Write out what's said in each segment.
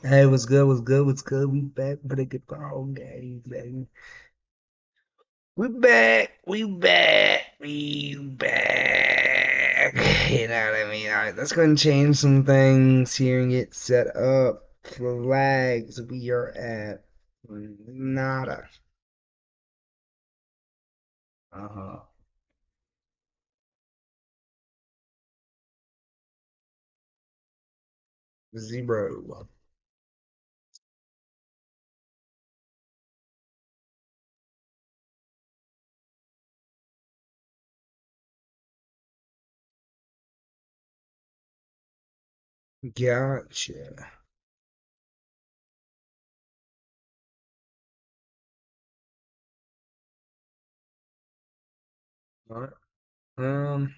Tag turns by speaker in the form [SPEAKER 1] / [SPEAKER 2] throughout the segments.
[SPEAKER 1] Hey, what's good? What's good? What's good? We back for the good old games, baby. We back. We back. We back. You know what I mean? All right, let's go and change some things here and get set up. Flags. We are at nada. Uh-huh. Zero. Gotcha. All right. Um,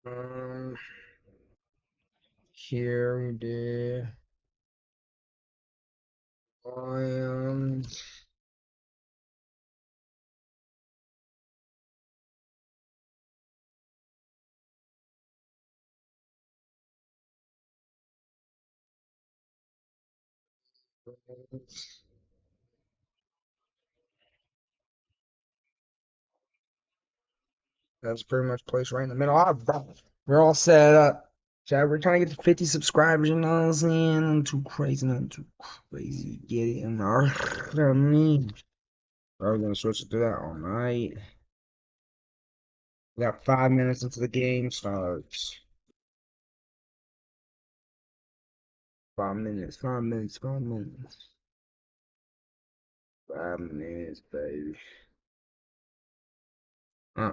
[SPEAKER 1] um, here we did lions. That's pretty much placed right in the middle. All right, we're all set up. Chad, we're trying to get to 50 subscribers, you know what I'm saying? I'm too crazy, not too crazy. Get it in our me. We're gonna switch it to that all night. We got 5 minutes until the game starts. 5 minutes, 5 minutes, 5 minutes. 5 minutes, baby. Uh,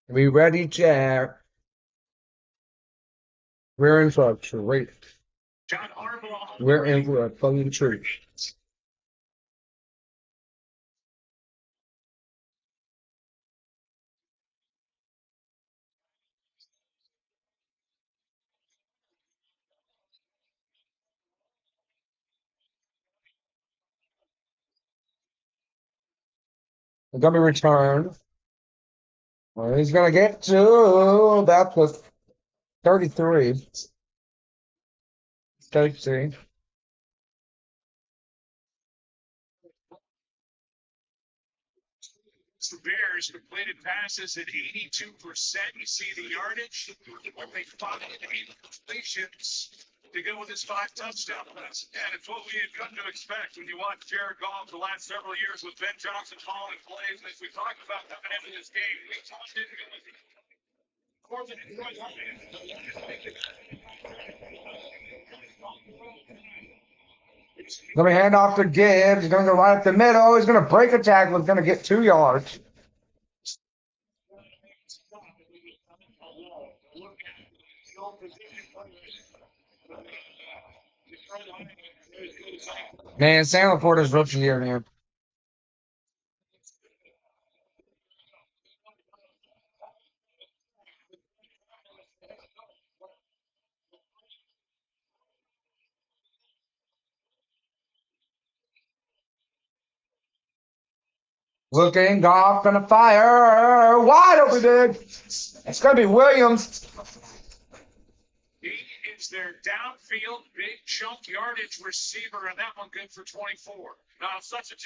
[SPEAKER 1] We ready, Jack? We're in for a treat. We're in for a fucking treat. It's gonna be returned. Well, he's gonna get to about the 33. 33.
[SPEAKER 2] The Bears completed passes at 82%. You see the yardage. They 5 completions to go with his 5 touchdown pass. And it's what we had come to expect when you watch Jared Goff the last several years with Ben Johnson calling plays. As we talked about coming into this game, we talked it. More than
[SPEAKER 1] Gonna hand off to Gibbs. He's gonna go right up the middle. He's gonna break a tackle. He's gonna get 2 yards. Man, Sam Laporta's rookie year, man. Looking, Goff gonna fire. Wide open, dude. It's gonna be Williams.
[SPEAKER 2] he is their downfield big chunk yardage receiver, and that one good for 24. Now, such a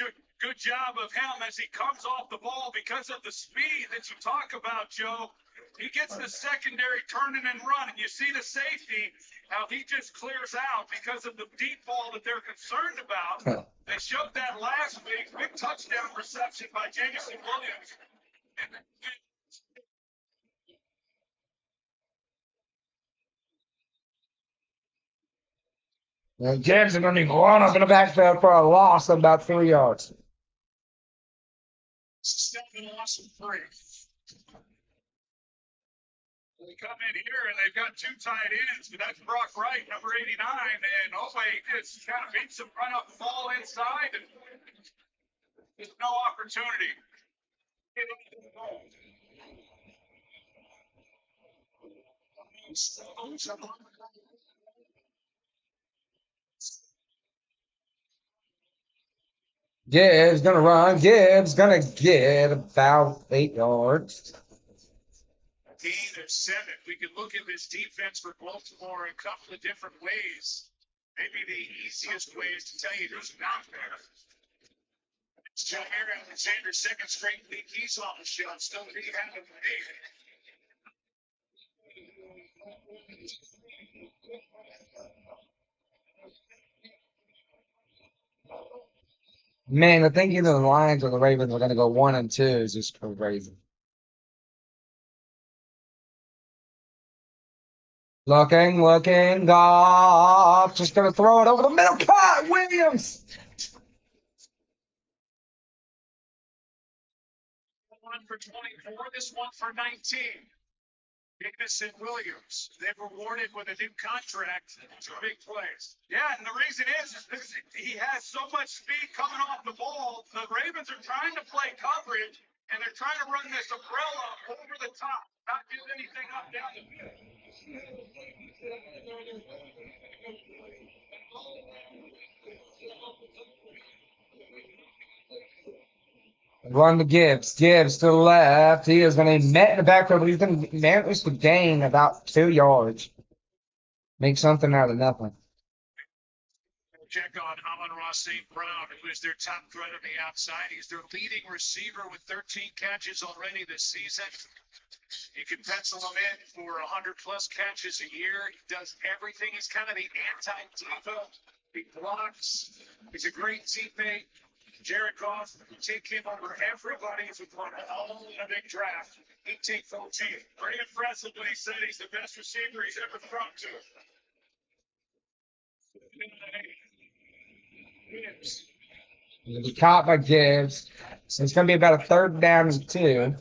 [SPEAKER 2] good job of him as he comes off the ball because of the speed that you talk about, Joe. He gets the secondary turning and running. You see the safety, how he just clears out because of the deep ball that they're concerned about. They showed that last week, big touchdown reception by Jameson Williams.
[SPEAKER 1] Gibbs is gonna be blown up in the backfield for a loss of about 3 yards.
[SPEAKER 2] Stephen Lawson free. They come in here and they've got 2 tight ends, but that's Brock Wright, number 89, and Oweh just kind of beats him right up the ball inside, and there's no opportunity.
[SPEAKER 1] Gibbs gonna run. Gibbs gonna get about 8 yards.
[SPEAKER 2] Gain of 7. We could look at this defense for Baltimore a couple of different ways. Maybe the easiest way is to tell you who's not there. It's Jair Alexander, second straight week. He's on the show. Still, he hasn't made it.
[SPEAKER 1] Man, the thing either the Lions or the Ravens are gonna go 1-2 is just crazy. Looking, Goff just gonna throw it over the middle. Cut Williams.
[SPEAKER 2] One for 24, this one for 19. Davis and Williams, they've rewarded with a new contract to big plays. Yeah, and the reason is he has so much speed coming off the ball. The Ravens are trying to play coverage, and they're trying to run this umbrella over the top, not do anything up down the field.
[SPEAKER 1] Run to Gibbs. Gibbs to the left. He is going to be met in the backfield, but he's going to manage to gain about 2 yards. Make something out of nothing.
[SPEAKER 2] Check on Amon-Ra St. Brown, who is their top threat on the outside. He's their leading receiver with 13 catches already this season. You can pencil him in for 100-plus catches a year. He does everything. He's kind of the anti-diva. He blocks. He's a great teammate. Jared Goff would take him over everybody if we put all in a big draft. He'd take OG. Pretty impressive when he said he's the best receiver he's ever thrown to.
[SPEAKER 1] He'll be caught by Gibbs. So it's going to be about a 3rd down and 2.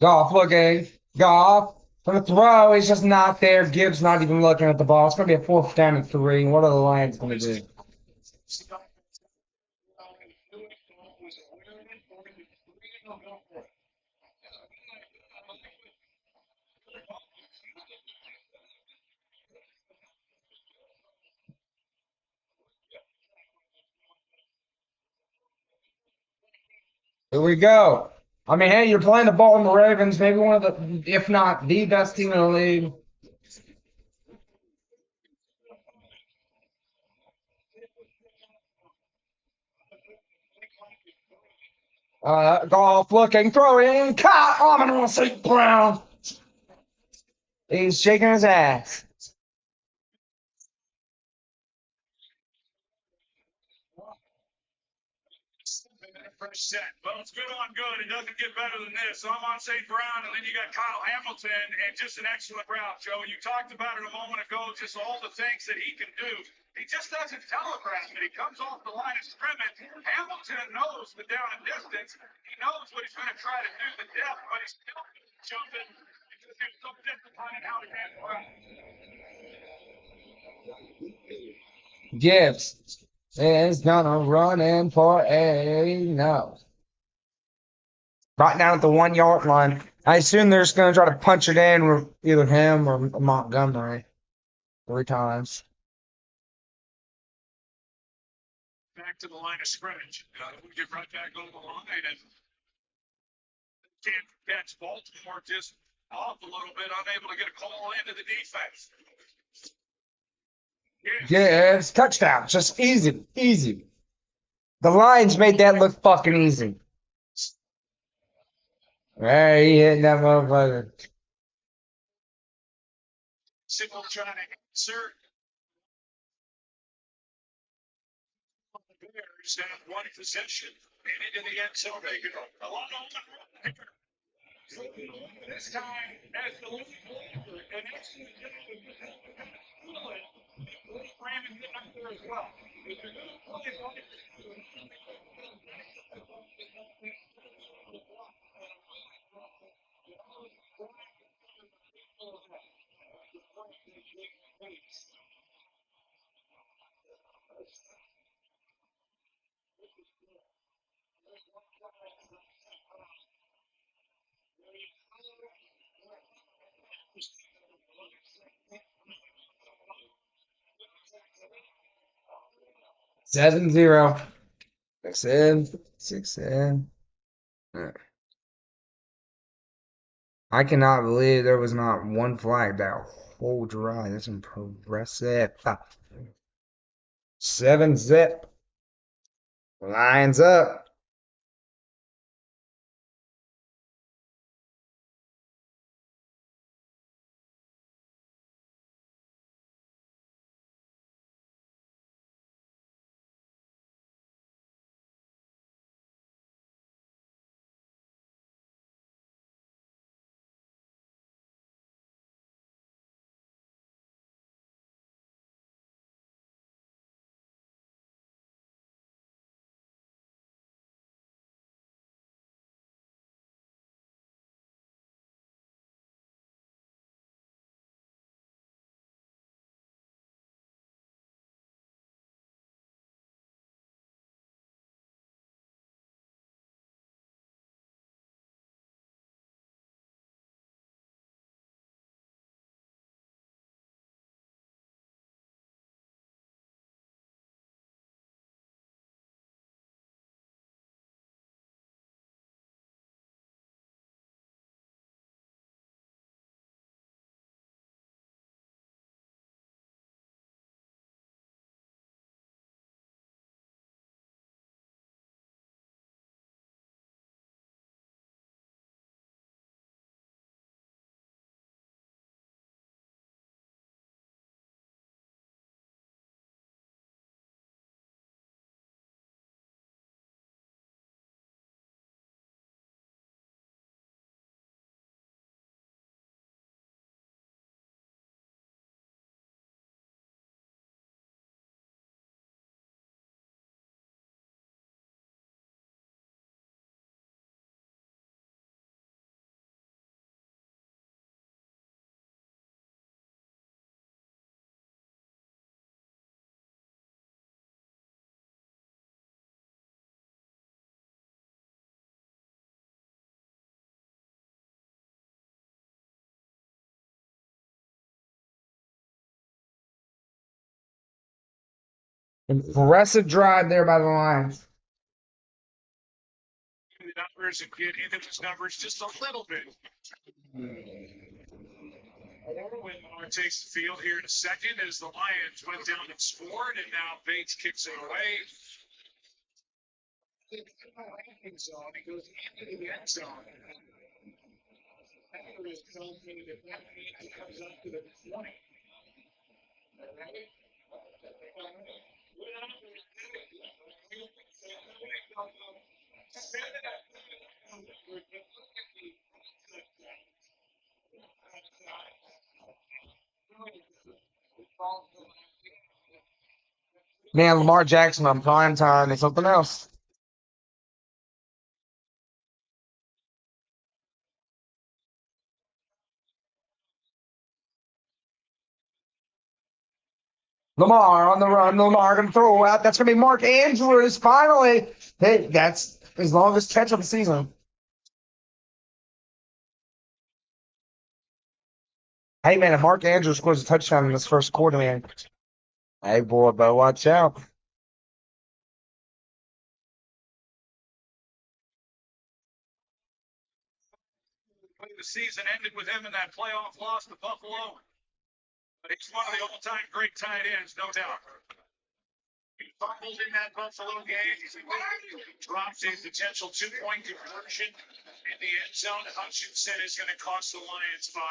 [SPEAKER 3] Goff looking. Goff for the throw. He's just not there. Gibbs not even looking at the ball. It's going to be a 4th down and 3. What are the Lions going to do? Here we go. I mean, hey, you're playing the Baltimore Ravens, maybe one of the, if not the best team in the league. Golf looking, throwing, caught, Amon St. Brown. He's shaking his ass.
[SPEAKER 2] Fresh set. Well, it's good on good. It doesn't get better than this. I'm on St. Brown, and then you got Kyle Hamilton, and just an excellent route, Joe. You talked about it a moment ago, just all the things that he can do. He just doesn't telegraph it. He comes off the line of scrimmage. Hamilton knows the down and distance. He knows what he's going to try to do, the depth, but he's still jumping because he's so disciplined in how to get around.
[SPEAKER 3] Gibbs is gonna run in for a no. Right down at the 1 yard line. I assume they're just gonna try to punch it in with either him or Montgomery 3 times.
[SPEAKER 2] Back to the line of scrimmage. We get right back over the line and can't catch Baltimore just off a little bit, unable to get a call into the defense.
[SPEAKER 3] Gibbs touchdown. Just easy. Easy. The Lions made that look fucking easy. Hey, he hitting that motherfucker.
[SPEAKER 2] Signal trying to answer. The Bears have one possession and into the end zone. They go a lot on the run. This time, as the lead blocker, an excellent job of Raymond getting up there as well. If you're going to play like
[SPEAKER 3] Seven zero. 6-7. 6-7. I cannot believe there was not one flag that whole drive. That's impressive. 7-zip. Lions up. Impressive drive there by the Lions.
[SPEAKER 2] The numbers and get into those numbers just a little bit. When Lamar takes the field here in a second as the Lions went down and scored, and now Bates kicks it away. He goes into the end zone. Comes up to the 20.
[SPEAKER 3] Man, Lamar Jackson on prime time is something else. Lamar on the run. Lamar going to throw out. That's going to be Mark Andrews finally. Hey, that's his longest catch of the season. Hey, man, if Mark Andrews scores a touchdown in this first quarter, man. Hey, boy, but watch out.
[SPEAKER 2] The season ended with him in that playoff loss to Buffalo. But he's one of the all-time great tight ends, no doubt. He fumbled in that Buffalo game. Drops a potential two-point conversion in the end zone. Hutchinson is going to cost the Lions 5.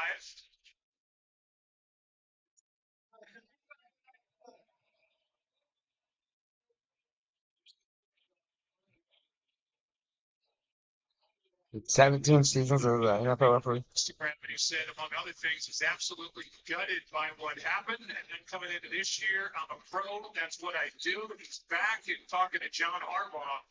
[SPEAKER 3] 17 seasons of the NFL referee.
[SPEAKER 2] Instagram, and he said, among other things, he's absolutely gutted by what happened. And then coming into this year, I'm a pro. That's what I do. He's back and talking to John Harbaugh.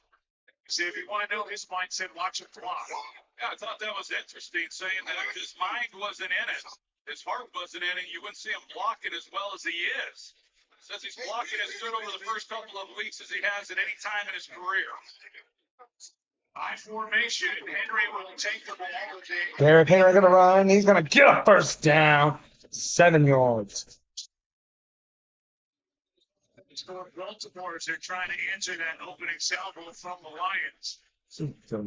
[SPEAKER 2] He said, if you want to know his mindset, watch him block. Yeah, I thought that was interesting, saying that if his mind wasn't in it, his heart wasn't in it, you wouldn't see him blocking as well as he is. Says he's blocking as good over the first couple of weeks as he has at any time in his career. High formation. Henry will take the ball.
[SPEAKER 3] Derrick Henry going to run. He's going to get a first down. 7 yards.
[SPEAKER 2] Baltimore as they're trying to answer that opening salvo from the Lions.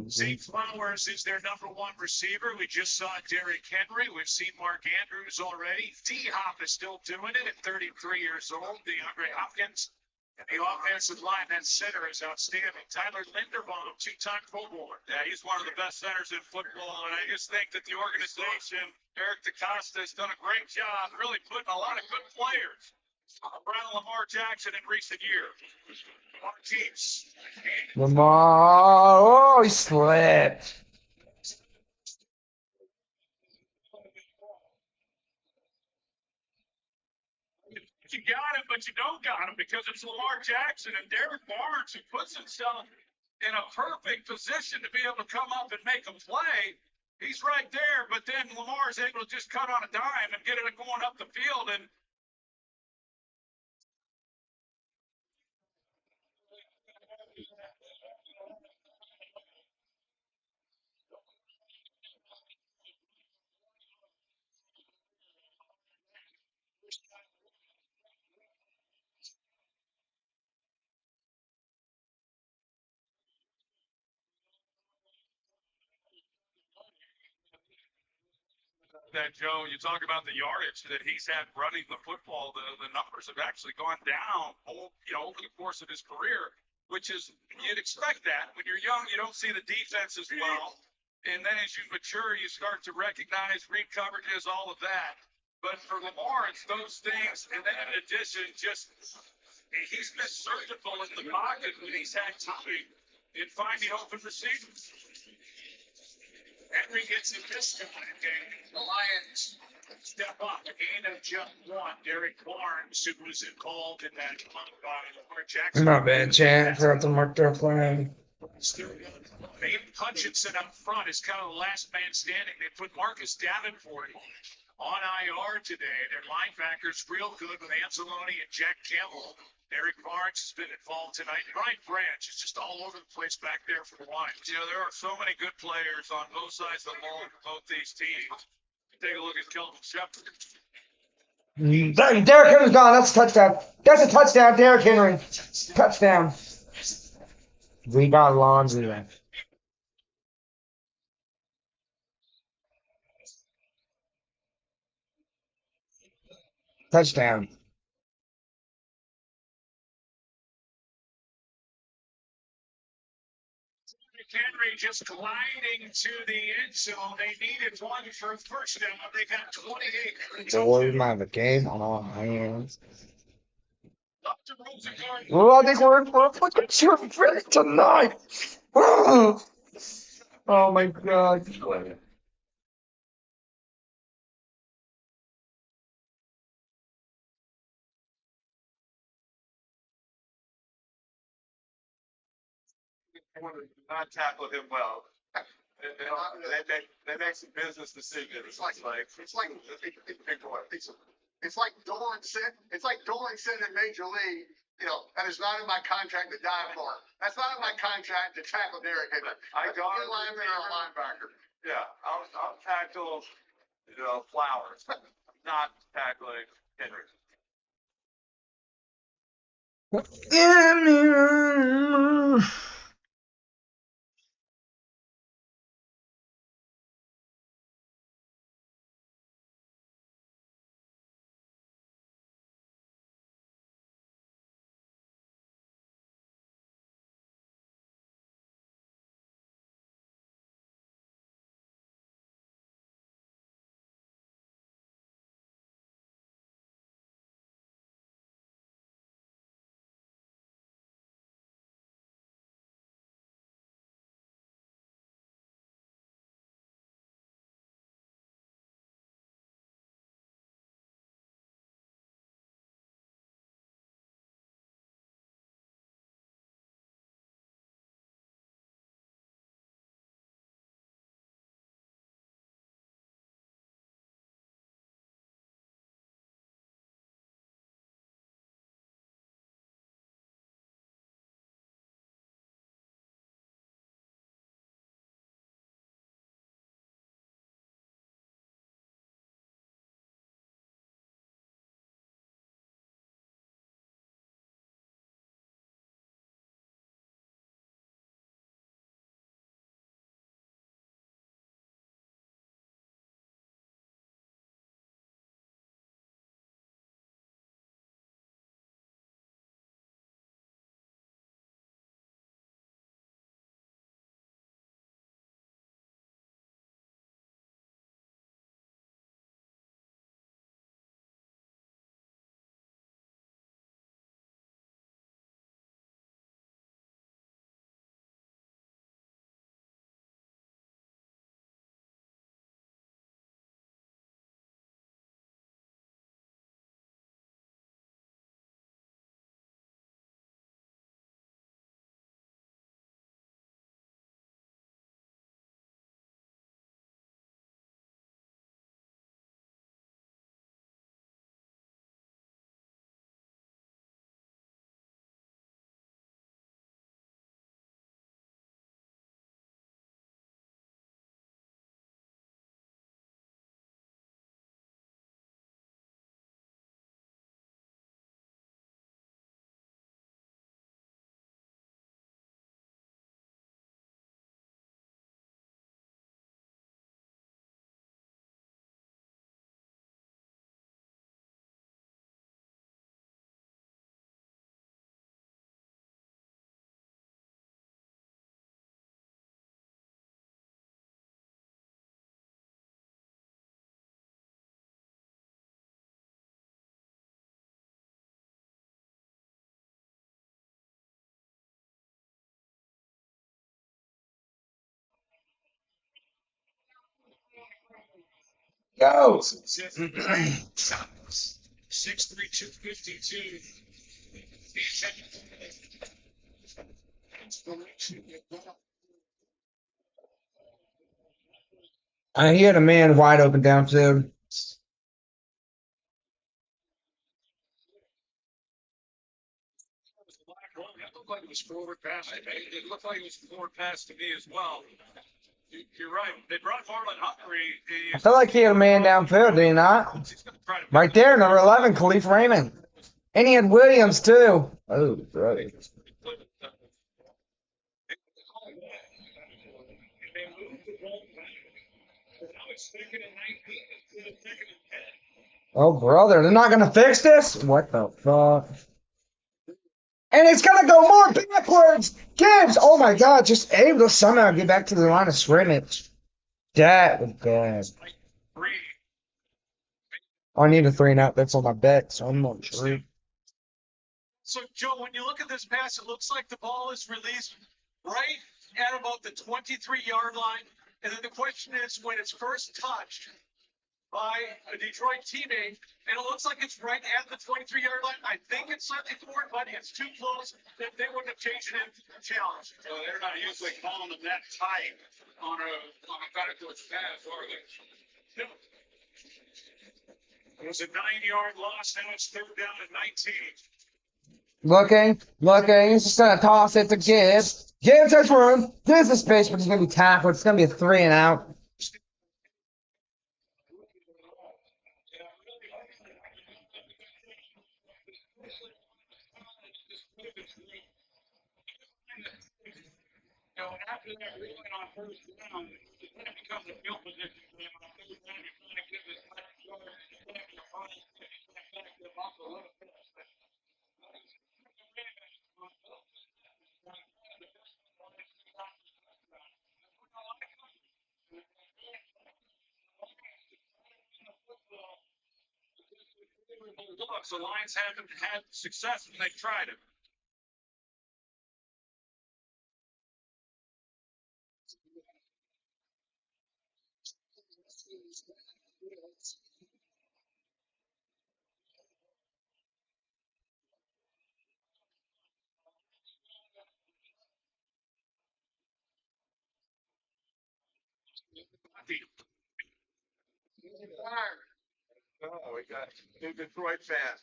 [SPEAKER 2] Zay Flowers is their number one receiver. We just saw Derrick Henry. We've seen Mark Andrews already. D-Hop is still doing it at 33 years old. DeAndre Hopkins. And the offensive line, that center, is outstanding. Tyler Linderbaum, two-time Pro Bowler. Yeah, he's one of the best centers in football, and I just think that the organization, Eric DeCosta, has done a great job really putting a lot of good players around Lamar Jackson in recent years. Marquise.
[SPEAKER 3] Lamar. Oh, he slipped.
[SPEAKER 2] You got him, but you don't got him because it's Lamar Jackson and Derek Barnes who puts himself in a perfect position to be able to come up and make a play. He's right there, but then Lamar is able to just cut on a dime and get it going up the field. And that, Joe, you talk about the yardage that he's had running the football. The numbers have actually gone down, over the course of his career, which is, you'd expect that. When you're young, you don't see the defense as well. And then as you mature, you start to recognize read coverages, all of that. But for Lamar, it's those things. And then in addition, just he's been surgical in the pocket when he's had time in finding open receivers. Henry gets it this time, and the Lions step up. A gain of just one. Derek Barnes, who was involved in that by Lamar Jackson.
[SPEAKER 3] Not bad, Chad. Forgot to mark their plan.
[SPEAKER 2] Maybe Hutchinson up front is kind of the last man standing. They put Marcus Davenport on IR today. Their linebackers real good with Anzalone and Jack Campbell. Eric Barnes has been involved tonight. Brian Branch is just all over the place back there for the Lions. There are so many good players on both sides of the ball for both these teams. Take a look at Kelvin Shepard.
[SPEAKER 3] Derrick Henry's gone. That's a touchdown. That's a touchdown, Derrick Henry. Touchdown. We got laundry then. Touchdown.
[SPEAKER 2] Henry just gliding to the end zone. They needed one for a first down. They got 28.
[SPEAKER 3] So we might have a game on our hands.
[SPEAKER 2] Up to Rosengarten.
[SPEAKER 3] Well, I think we're in for a fucking treat tonight. Oh my god.
[SPEAKER 2] Not tackle him well. They make some business decisions. It's like Dolan said in Major League, you know, that is not in my contract to die for. That's not in my contract to tackle Derrick Henry. I got a lineman or a linebacker. Yeah, I'll tackle, you know, Flowers, not tackling Henry.
[SPEAKER 3] Go.
[SPEAKER 2] 6'3", 252.
[SPEAKER 3] He had a man wide open downfield.
[SPEAKER 2] It looked like it was forward pass. It looked like it was forward pass to me as well. You're right. They brought Marlon Humphrey.
[SPEAKER 3] I felt like he had a man downfield, did he not? Right there, number 11, Khalif Raymond. And he had Williams too. Oh, right. Oh, brother, they're not gonna fix this? What the fuck? And it's gonna go more backwards! Gibbs! Oh my god, just able to somehow get back to the line of scrimmage. That was bad. I need a 3-and-out. That's on my bet, so I'm not sure.
[SPEAKER 2] So, Joe, when you look at this pass, it looks like the ball is released right at about the 23-yard line. And then the question is, when it's first touched by a Detroit teammate, and it looks like it's right at the 23-yard line, I think it's slightly forward, but it's too close that they wouldn't have changed it into a challenge.
[SPEAKER 4] So they're not usually calling them that tight on a better coach pass, are they?
[SPEAKER 2] No. It was a 9-yard loss. Now it's third down at 19.
[SPEAKER 3] Looking. He's just gonna toss it to Gibbs. Gibbs has room. There's the space, but he's gonna be tackled. It's gonna be a 3-and-out.
[SPEAKER 4] You know, after that ruling on first down, then it becomes a field position game on third down. You're trying to give as much yard as you can to your opponent, back them up a little bit.
[SPEAKER 2] Look, the Lions haven't had success when they've tried it.
[SPEAKER 4] Oh, we got two Detroit fans.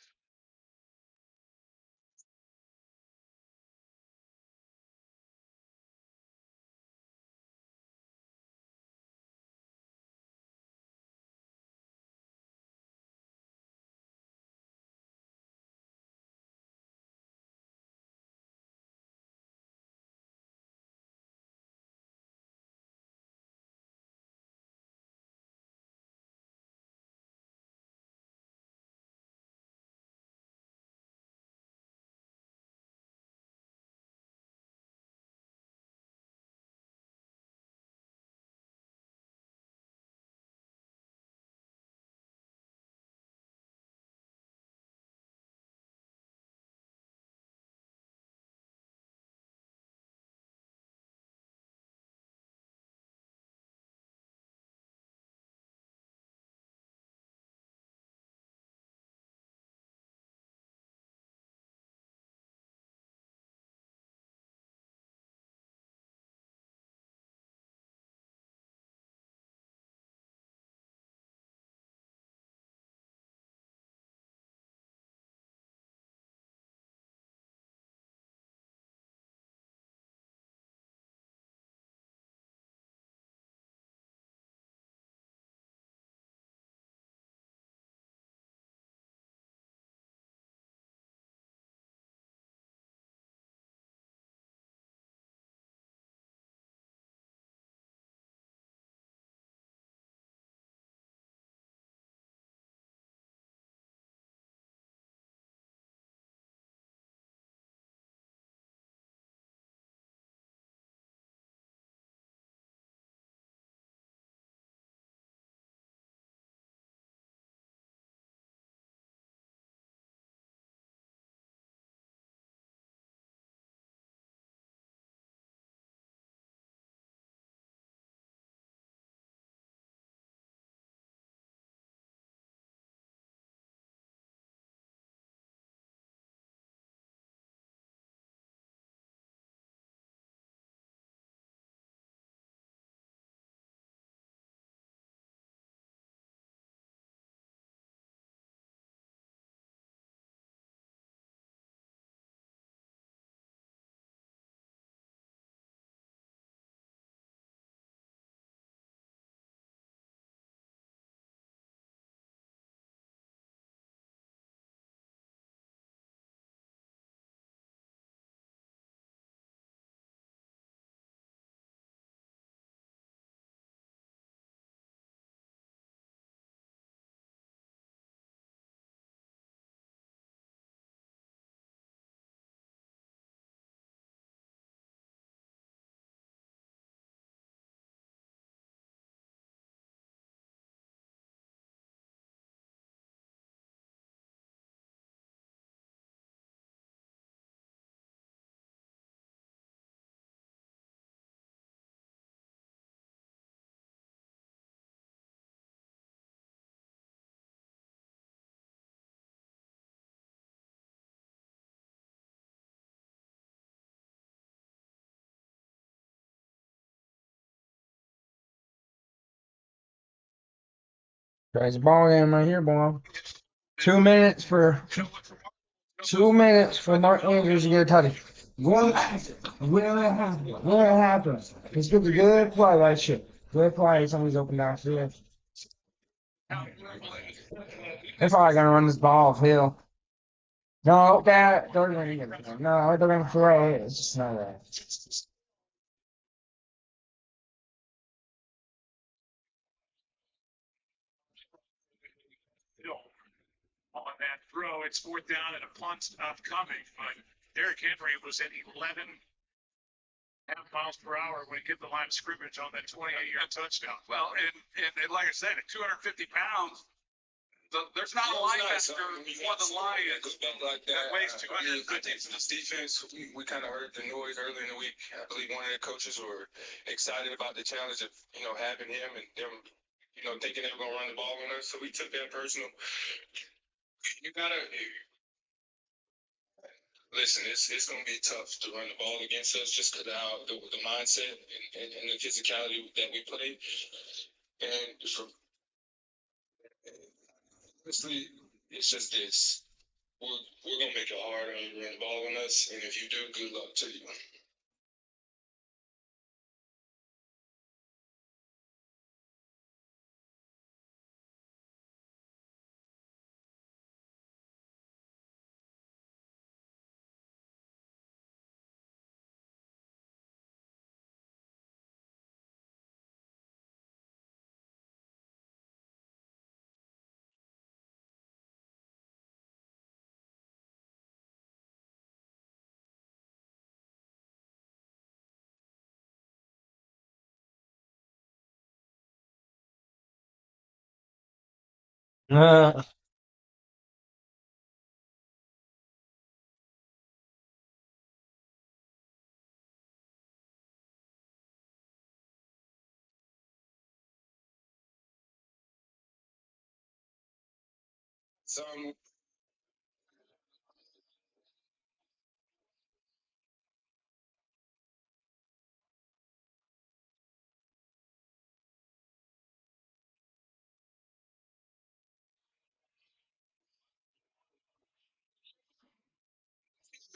[SPEAKER 3] Crazy ball game right here, boy. 2 minutes for 2 minutes for Mark Andrews to get a touchdown. Will it happen? Will it happen? Will it happen? It's good to good play, right shit. Good play. Somebody's open downfield. They're probably gonna run this ball uphill. No, that they're gonna get it. No, they're gonna throw it. It's just not that.
[SPEAKER 2] On that throw, it's fourth down and a punt upcoming. But Derrick Henry was at 11 half miles per hour when he hit the line of scrimmage on that 28-yard touchdown.
[SPEAKER 5] Well, and like I said, at 250 pounds, there's not a linebacker for the Lions that weighs 250.
[SPEAKER 6] I think for this defense, we kind of heard the noise early in the week. I believe one of the coaches were excited about the challenge of having him and them thinking they were gonna run the ball on us. So we took that personal. You gotta listen. It's gonna be tough to run the ball against us just because of the mindset and the physicality that we play. And honestly, it's just this. We're gonna make it hard on you run the ball on us, and if you do, good luck to you.
[SPEAKER 3] Uh,
[SPEAKER 6] So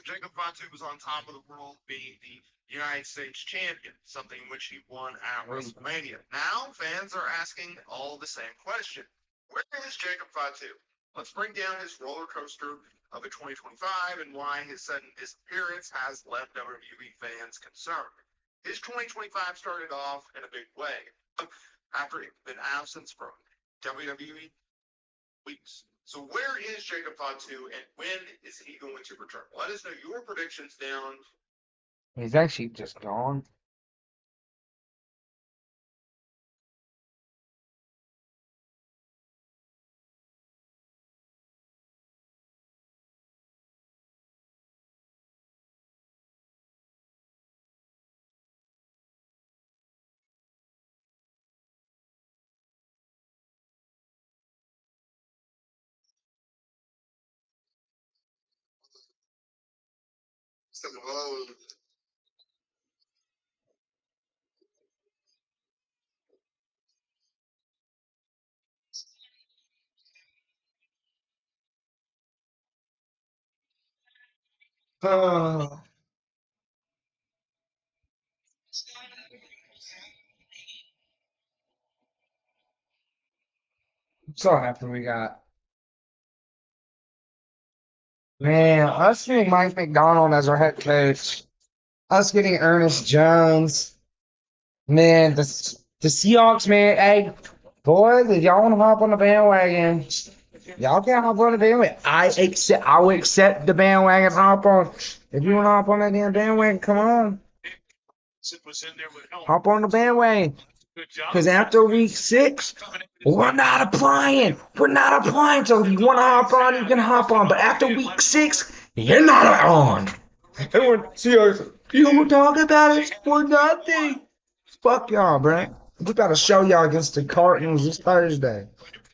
[SPEAKER 7] Jacob Fatu was on top of the world, being the United States champion, something which he won at WrestleMania. Now, fans are asking all the same question: where is Jacob Fatu? Let's bring down his roller coaster of a 2025 and why his sudden disappearance has left WWE fans concerned. His 2025 started off in a big way after he'd been absent from WWE weeks. So where is Jacob Fatu and when is he going to return? Let us know your predictions down.
[SPEAKER 3] he's actually just gone.
[SPEAKER 7] Whoa.
[SPEAKER 3] I'm so happy we got. Man, us getting Mike McDonald as our head coach, us getting Ernest Jones, man, the Seahawks, man, hey, boys, if y'all want to hop on the bandwagon, y'all can hop on the bandwagon. I will accept the bandwagon hop on. If you want to hop on that damn bandwagon, come on,
[SPEAKER 2] Was in there with help.
[SPEAKER 3] hop on the bandwagon.
[SPEAKER 2] Good job.
[SPEAKER 3] Because after week 6, we're not applying. We're not applying. So if you want to hop on, you can hop on. But after week 6, you're not on. Everyone, Seahawks, you don't talk about it for nothing. Fuck y'all, bro. We got to show y'all against the Cardinals this Thursday.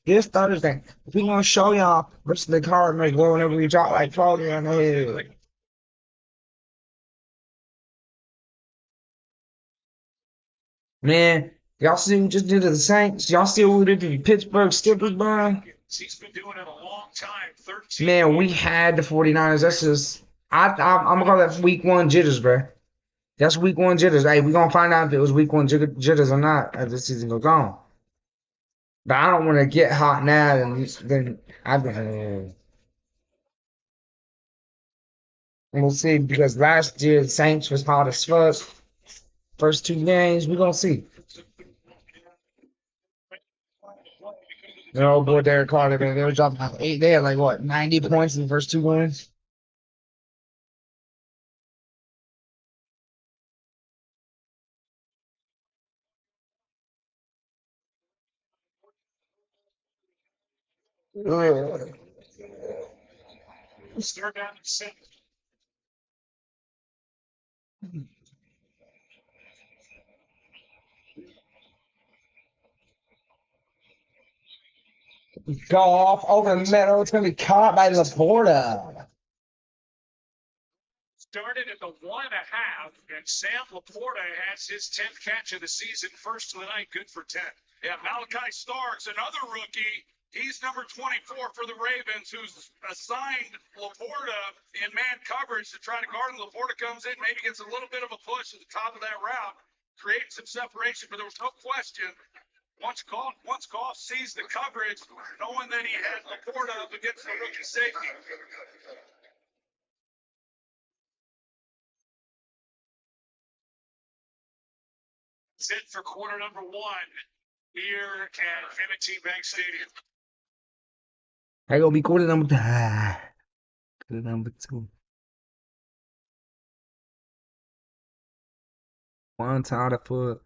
[SPEAKER 3] This Thursday. We going to show y'all versus the Cardinals whenever we drop like 40 on the head. Man, Y'all see what we just did to the Saints? Y'all see what we did to the Pittsburgh Steelers, bro?
[SPEAKER 2] He's been doing it a long time. 13.
[SPEAKER 3] Man, we had the 49ers. That's just I'm gonna call that week one jitters, bro. That's week one jitters. Hey, we're gonna find out if it was week one jitters or not as the season goes on. But I don't want to get hot now and then I've been. We'll see because last year the Saints was hot as fuck. First two games, we're gonna see. Their old boy Derek Carter, man, they were dropping like 8. They had like what 90 points in the first two games. Ugh.
[SPEAKER 2] Start down to 7.
[SPEAKER 3] Goff over the middle. It's gonna be caught by Laporta.
[SPEAKER 2] Started at the 1.5, and Sam Laporta has his 10th catch of the season. First of the night, good for 10.
[SPEAKER 5] Yeah, Malachi Starks, another rookie. He's number 24 for the Ravens, who's assigned Laporta in man coverage to try to guard him. Laporta comes in, maybe gets a little bit of a push at the top of that route, creates some separation, but there was no question. Once Goff sees the coverage, knowing that he had Laporta up against the rookie safety.
[SPEAKER 2] That's it for quarter number 1 here at M&T Bank Stadium.
[SPEAKER 1] I gonna be quarter number 2. One time to foot.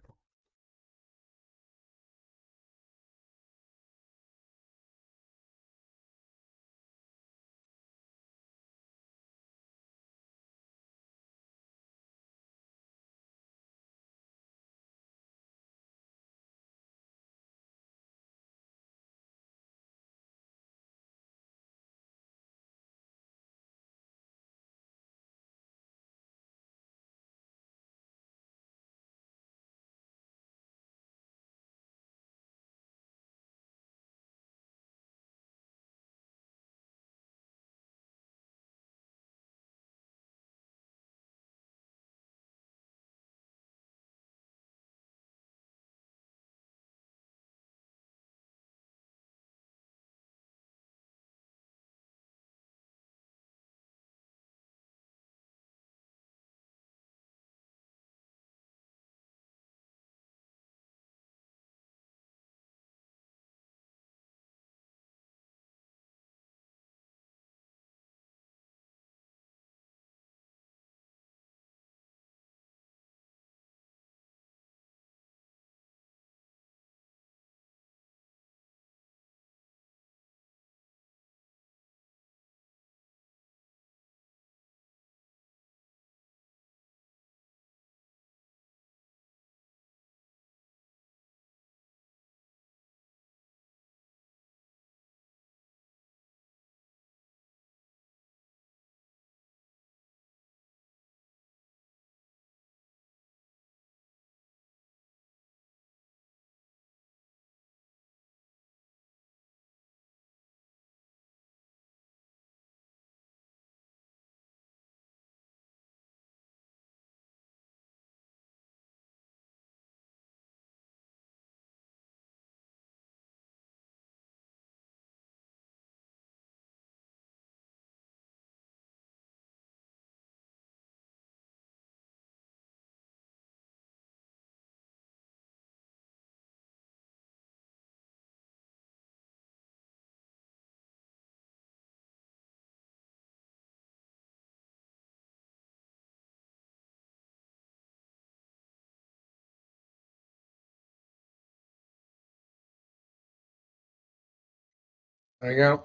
[SPEAKER 3] There you go.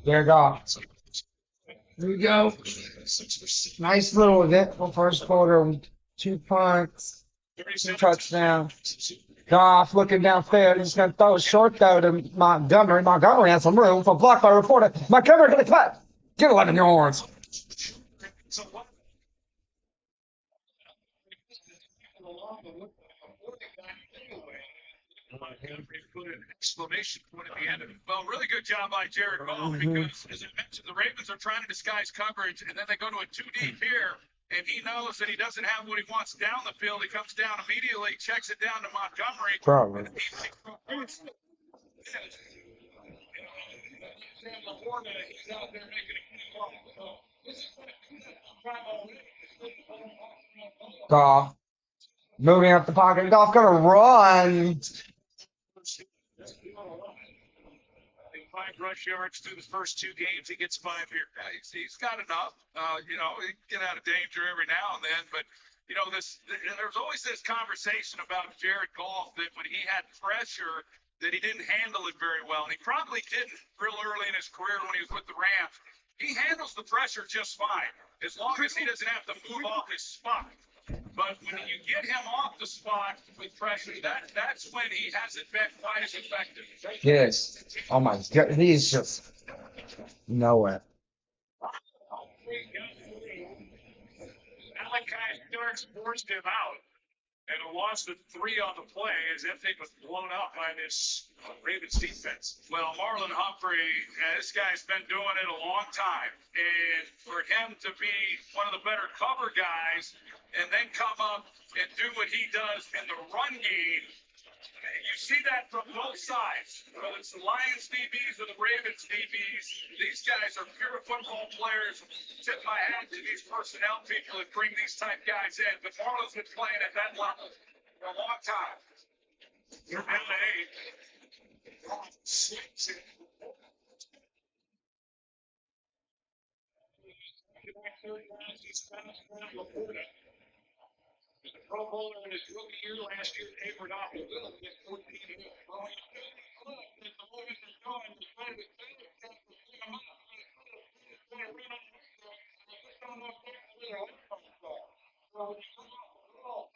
[SPEAKER 3] There Goff. There we go. Nice little eventful first quarter. 2 punts, 2 touchdowns. Goff looking downfield. He's going to throw a short though to Montgomery. Montgomery has some room for block by reporter. Montgomery going to cut. Get 11 yards.
[SPEAKER 2] Montgomery put an exclamation point at the end of it. Well, really good job by Jared Goff because, as I mentioned, the Ravens are trying to disguise coverage, and then they go to a 2-deep here, and he knows that he doesn't have what he wants down the field. He comes down immediately, checks it down to Montgomery.
[SPEAKER 3] Probably. Goff. Moving up the pocket. Goff gonna run.
[SPEAKER 2] 5 rush yards through the first 2 games. He gets 5 here. He's got enough. He can get out of danger every now and then, but there's always this conversation about Jared Goff that when he had pressure, that he didn't handle it very well, and he probably didn't real early in his career when he was with the Rams. He handles the pressure just fine, as long as he doesn't have to move off his spot. But when you get him off the spot with pressure, that's when he hasn't been quite as effective.
[SPEAKER 3] Yes. Oh my God. He's just nowhere.
[SPEAKER 2] Malachi Starks forced him out, and a loss of 3 on the play as if he was blown up by this Ravens defense. Well, Marlon Humphrey, this guy's been doing it a long time, and for him to be one of the better cover guys and then come up and do what he does in the run game, you see that from both sides. Whether it's the Lions DBs or the Ravens DBs, these guys are pure football players. Tip my hat to these personnel people that bring these type guys in. But Marlon's been playing at that level for a long time. They're down to 8. The Pro Bowler in his rookie year last year, tapered off a little bit, 14 minutes. Well, he's doing it good. As the Ravens are going, they're trying to pick him up. He's going to run on the field. I just don't know exactly where the line comes from. So when you come off the ball,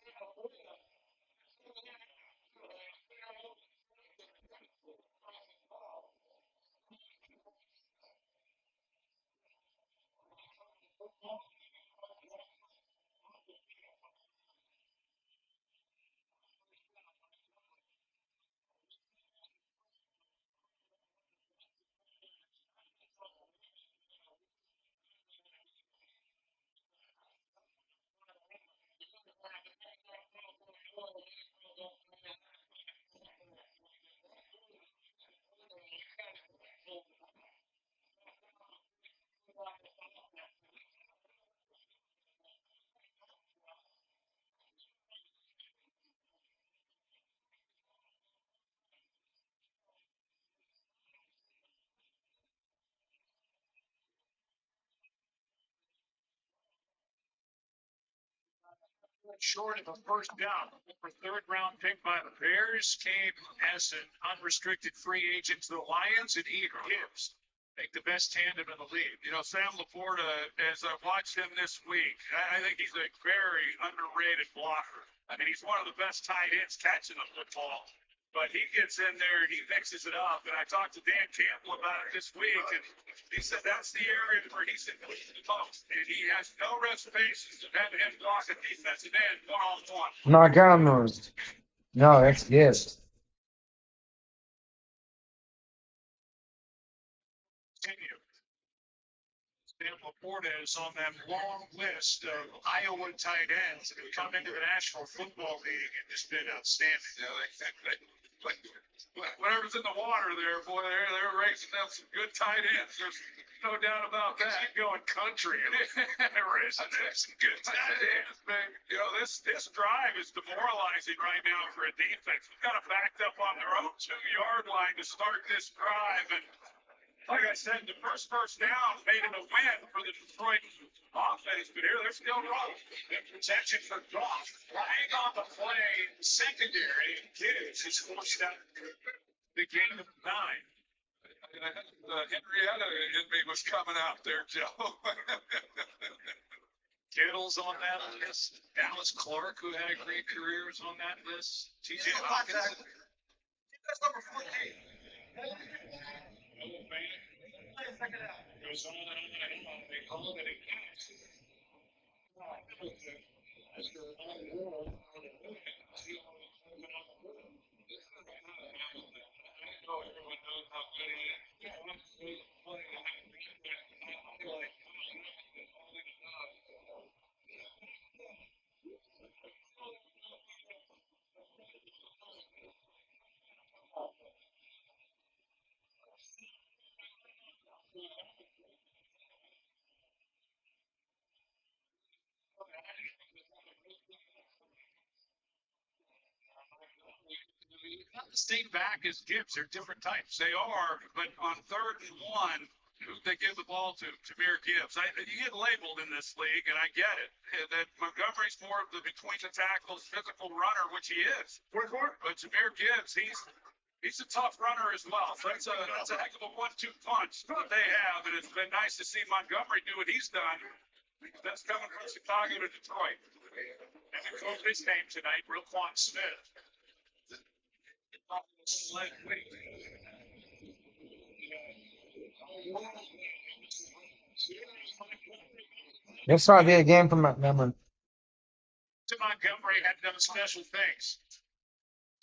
[SPEAKER 2] short of a first down. For 3rd-round pick by the Bears came as an unrestricted free agent to the Lions, and Ian Gibbs make the best tandem in the league. Sam Laporta, as I watched him this week, I think he's a very underrated blocker. I mean, he's one of the best tight ends catching the football. But he gets in there and he mixes it up. And I talked to Dan Campbell about it this week, and he said that's the area where he's the most. And he has no reservations of having him block a defensive end one-on-one.
[SPEAKER 3] Montgomery. No, that's good.
[SPEAKER 2] Continue. Sam Laporta is on that long list of Iowa tight ends that have come into the National Football League and just been outstanding. Whatever's in the water there, boy, they're raising up some good tight ends. There's no doubt about that. Going country. There is some good tight ends, baby. This drive is demoralizing right now for a defense. We've got it backed up on their own 2-yard line to start this drive. And like I said, the first down made it a win for the Detroit offense, but here they're still rolling. Protection for Goff. Hang on the play, secondary. Gibbs is forced out the game of 9. Henrietta in me was coming out there, Joe. Kittle's on that list. Dallas Clark, who had a great career, is on that list. TJ Hawkins. That's number 14. Goes on and on. They call it a catch.
[SPEAKER 4] everyone knows how good he is. Yeah, I'm just playing and having respect. I like all these
[SPEAKER 2] Not the same back as Gibbs. They're different types. They are, but on 3rd and 1, who they give the ball to? Jameer Gibbs. You get labeled in this league, and I get it. That Montgomery's more of the between the tackles physical runner, which he is. But Jameer Gibbs, he's a tough runner as well. So that's a heck of a 1-2 punch that they have, and it's been nice to see Montgomery do what he's done. That's coming from Chicago to Detroit. And we called his name tonight, Roquan Smith.
[SPEAKER 3] This might be a game for Montgomery.
[SPEAKER 2] Montgomery had done special things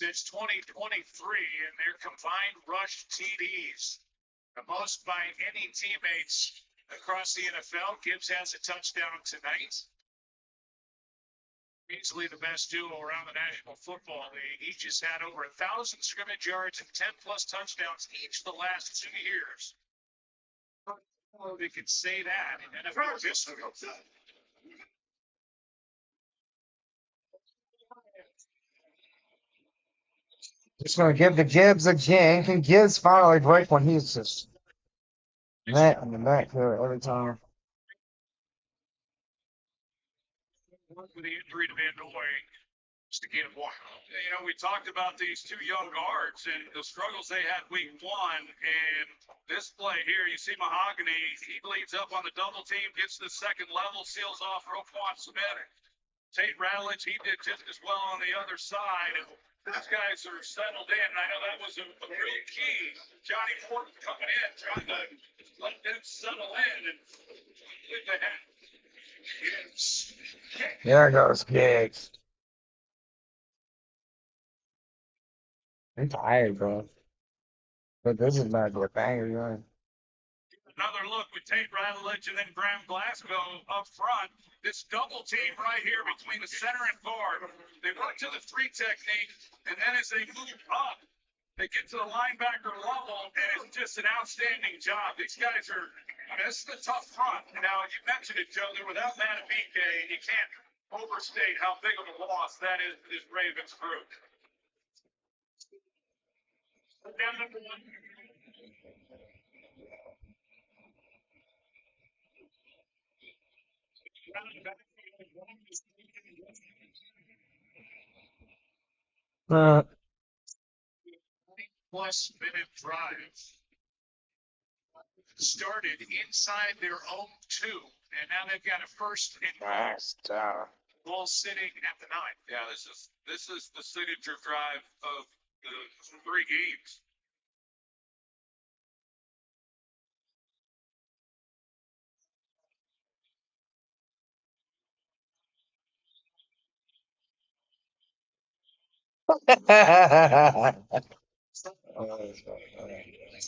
[SPEAKER 2] since 2023 in their combined rush TDs, the most by any teammates across the NFL. Gibbs has a touchdown tonight. Easily the best duo around the National Football League. Each has had over 1,000 scrimmage yards and 10-plus touchdowns each the last 2 years. They could say that in NFL history.
[SPEAKER 3] Just gonna give the Gibbs again. Can Gibbs finally break when he's just net in the back there every time?
[SPEAKER 2] With the injury to Van Noy, just to get him one. You know, we talked about these two young guards and the struggles they had week 1. And this play here, you see Mahogany, he leads up on the double team, gets to the second level, seals off Roquan Smith. Tate Ratledge, he did just as well on the other side. And these guys are settled in. I know that was a real key. Johnny Morton coming in, trying to let them settle in. And with the head. Yes.
[SPEAKER 3] There goes Gibbs. I'm tired, bro. But this is about to be a banger, right?
[SPEAKER 2] Another look with Tate Ratledge and then Graham Glasgow up front. This double team right here between the center and guard. They work to the 3 technique, and then as they move up, they get to the linebacker level, and it's just an outstanding job. These guys are, I mean, this is a tough front. Now, you mentioned it, Joe, that without Matabike, you can't overstate how big of a loss that is to this Ravens group. Down number 1. Plus minute drive started inside their own 2, and now they've got a first and ball sitting at the 9. Yeah, this is the signature drive of the 3 games.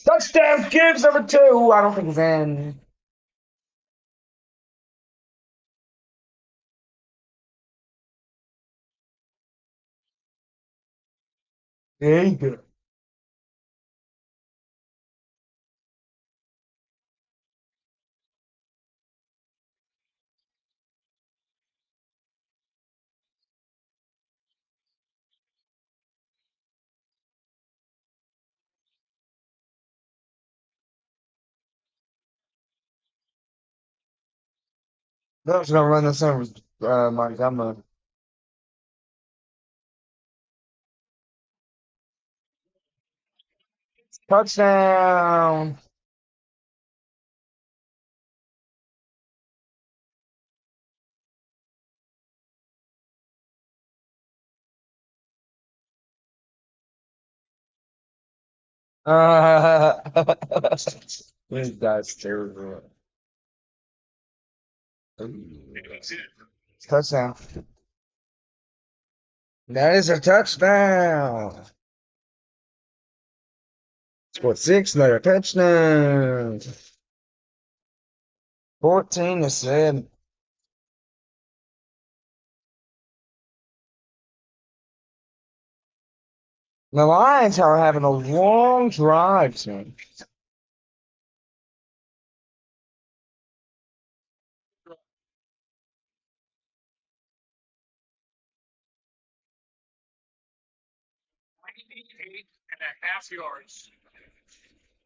[SPEAKER 3] Touchdown, Gibbs, number 2. I don't think it's in. There you go. I was gonna run this over Montgomery. Touchdown. This guy's terrible. Touchdown. That is a touchdown. Scored 6, another touchdown. 14-7. The Lions are having a long drive, son.
[SPEAKER 2] And a half yards.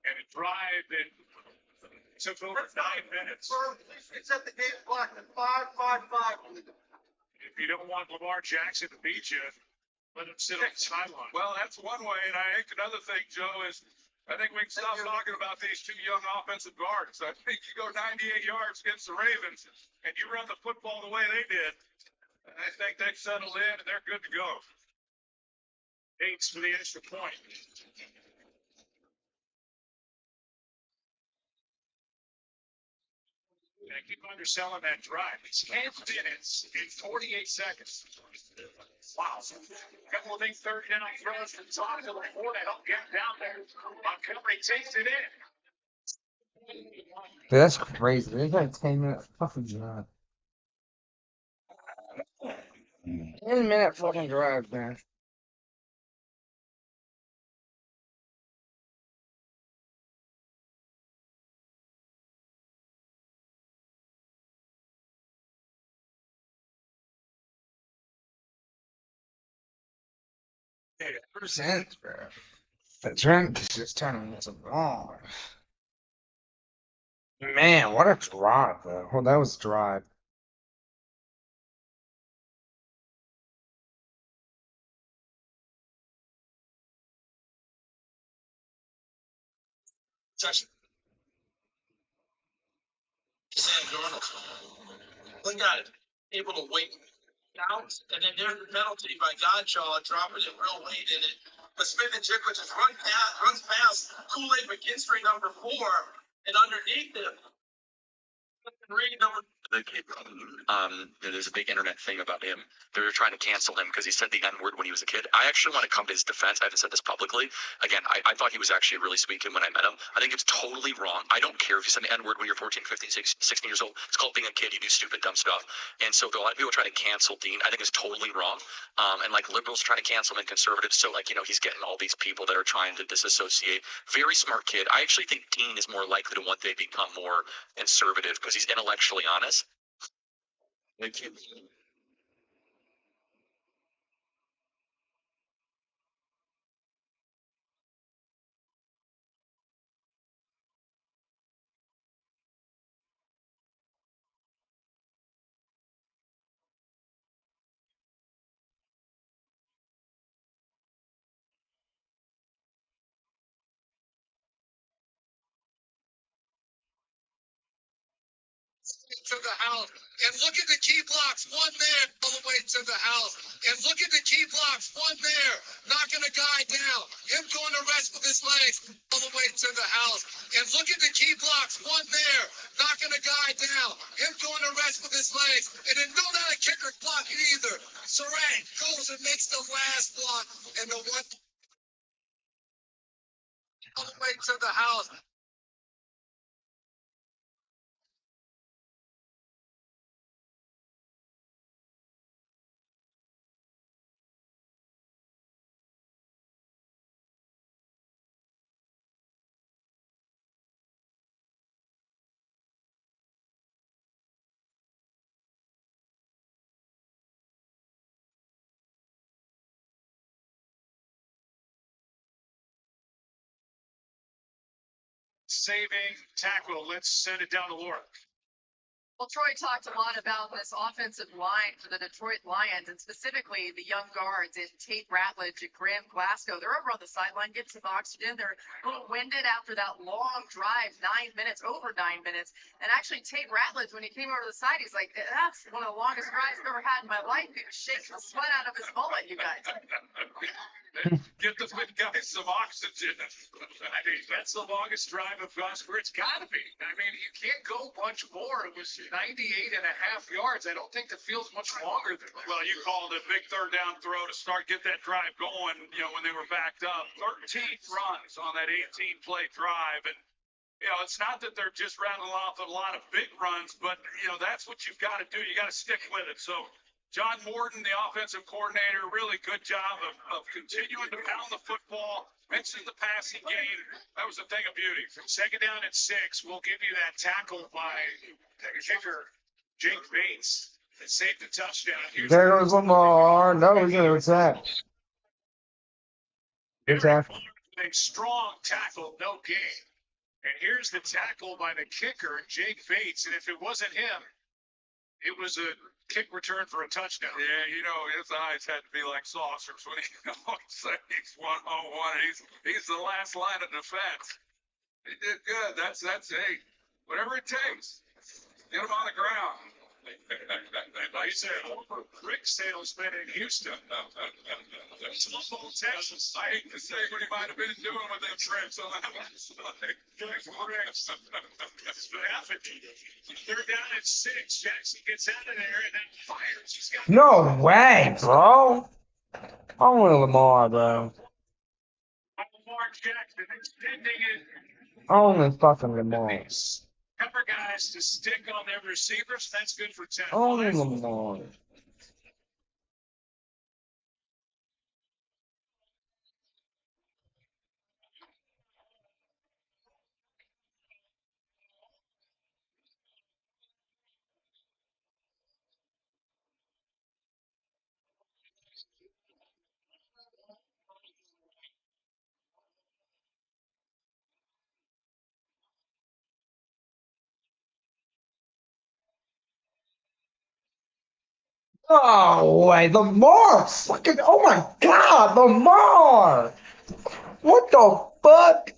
[SPEAKER 2] And a drive that took over 9 minutes.
[SPEAKER 7] It's at the game clock at 5:55.
[SPEAKER 2] If you don't want Lamar Jackson to beat you, let him sit on the sideline.
[SPEAKER 5] Well, that's one way, and I think another thing, Joe, is I think we can stop talking about these two young offensive guards. I think you go 98 yards against the Ravens, and you run the football the way they did, I think they've settled in and they're good to go.
[SPEAKER 2] Bates for the extra point. And I keep underselling that drive. It's 10 minutes and 48 seconds. Wow. A couple of things, third down throws from Tom to LaPorta to help get down there. Montgomery takes it in.
[SPEAKER 3] Dude, that's crazy. They got a 10-minute fucking drive. 10-minute fucking drive, man. Dude, percent, bro. The trend is just turning into long. Man, what a drive, though. Well, that was a drive.
[SPEAKER 8] Sam Darnold. Look at it. Able to wait out, and then there's the penalty by Godchaux dropping it real late in it. But Smith and Jigba just runs past Kool-Aid McKinstry number 4, and underneath him, Reed number.
[SPEAKER 9] There's a big internet thing about him. They're trying to cancel him because he said the N-word when he was a kid. I actually want to come to his defense. I haven't said this publicly. Again, I thought he was actually a really sweet kid when I met him. I think it's totally wrong. I don't care if you said the N-word when you're 14, 15, 16 years old. It's called being a kid. You do stupid, dumb stuff. And so a lot of people try to cancel Dean. I think it's totally wrong. And like liberals trying to cancel him and conservatives. So like, he's getting all these people that are trying to disassociate. Very smart kid. I actually think Dean is more likely to one day become more conservative because he's intellectually honest.
[SPEAKER 8] To the house, and look at the key blocks, one there, all the way to the house, and look at the key blocks, one there, knocking a guy down, him going to rest with his legs, all the way to the house, and look at the key blocks, one there, knocking a guy down, him going to rest with his legs, and then no, not a kicker block either. Sarang goes and makes the last block, and the one all the way to the house.
[SPEAKER 2] Saving tackle. Let's send it down to Laura.
[SPEAKER 10] Well, Troy talked a lot about this offensive line for the Detroit Lions, and specifically the young guards in Tate Ratledge and Graham Glasgow. They're over on the sideline getting some oxygen. They're a little winded after that long drive, 9 minutes, over 9 minutes. And actually, Tate Ratledge, when he came over to the side, he's like, that's one of the longest drives I've ever had in my life. He was shaking the sweat out of his mullet, you guys.
[SPEAKER 5] Get the big guys some oxygen.
[SPEAKER 2] I mean, that's the longest drive of Gosper. It's got to be. I mean, you can't go much more. It was 98.5 yards. I don't think the field's much longer than that.
[SPEAKER 5] Well, you called a big third down throw to start, get that drive going, when they were backed up. 13 runs on that 18 play drive. And, it's not that they're just rattling off a lot of big runs, but, that's what you've got to do. You got to stick with it. So, John Morton, the offensive coordinator, really good job of continuing to pound the football, mixing the passing game. That was a thing of beauty.
[SPEAKER 2] Second down at 6. We'll give you that tackle by kicker Jake Bates that saved the touchdown.
[SPEAKER 3] There goes Lamar. No, he's going to attack. Good tackle.
[SPEAKER 2] A strong tackle, no gain. And here's the tackle by the kicker, Jake Bates. And if it wasn't him, it was a kick return for a touchdown.
[SPEAKER 5] Yeah, his eyes had to be like saucers when he said he's 1-on-1. He's the last line of defense. He did good. That's hey, whatever it takes. Get him on the ground.
[SPEAKER 2] Like I said, Rick salesman in Houston. Texas.
[SPEAKER 5] I hate to say what he might have been doing with them trips on that last night.
[SPEAKER 2] Third down at 6. Jackson gets out of there and then fires. He's got
[SPEAKER 3] No way, bro. I want Lamar, bro.
[SPEAKER 2] Lamar Jackson extending it.
[SPEAKER 3] Only fucking Lamar.
[SPEAKER 2] Cover guys to stick on their receivers. That's good for 10.
[SPEAKER 3] Only Lamar. Oh, way, Lamar! Fucking, oh my God, Lamar! What the fuck?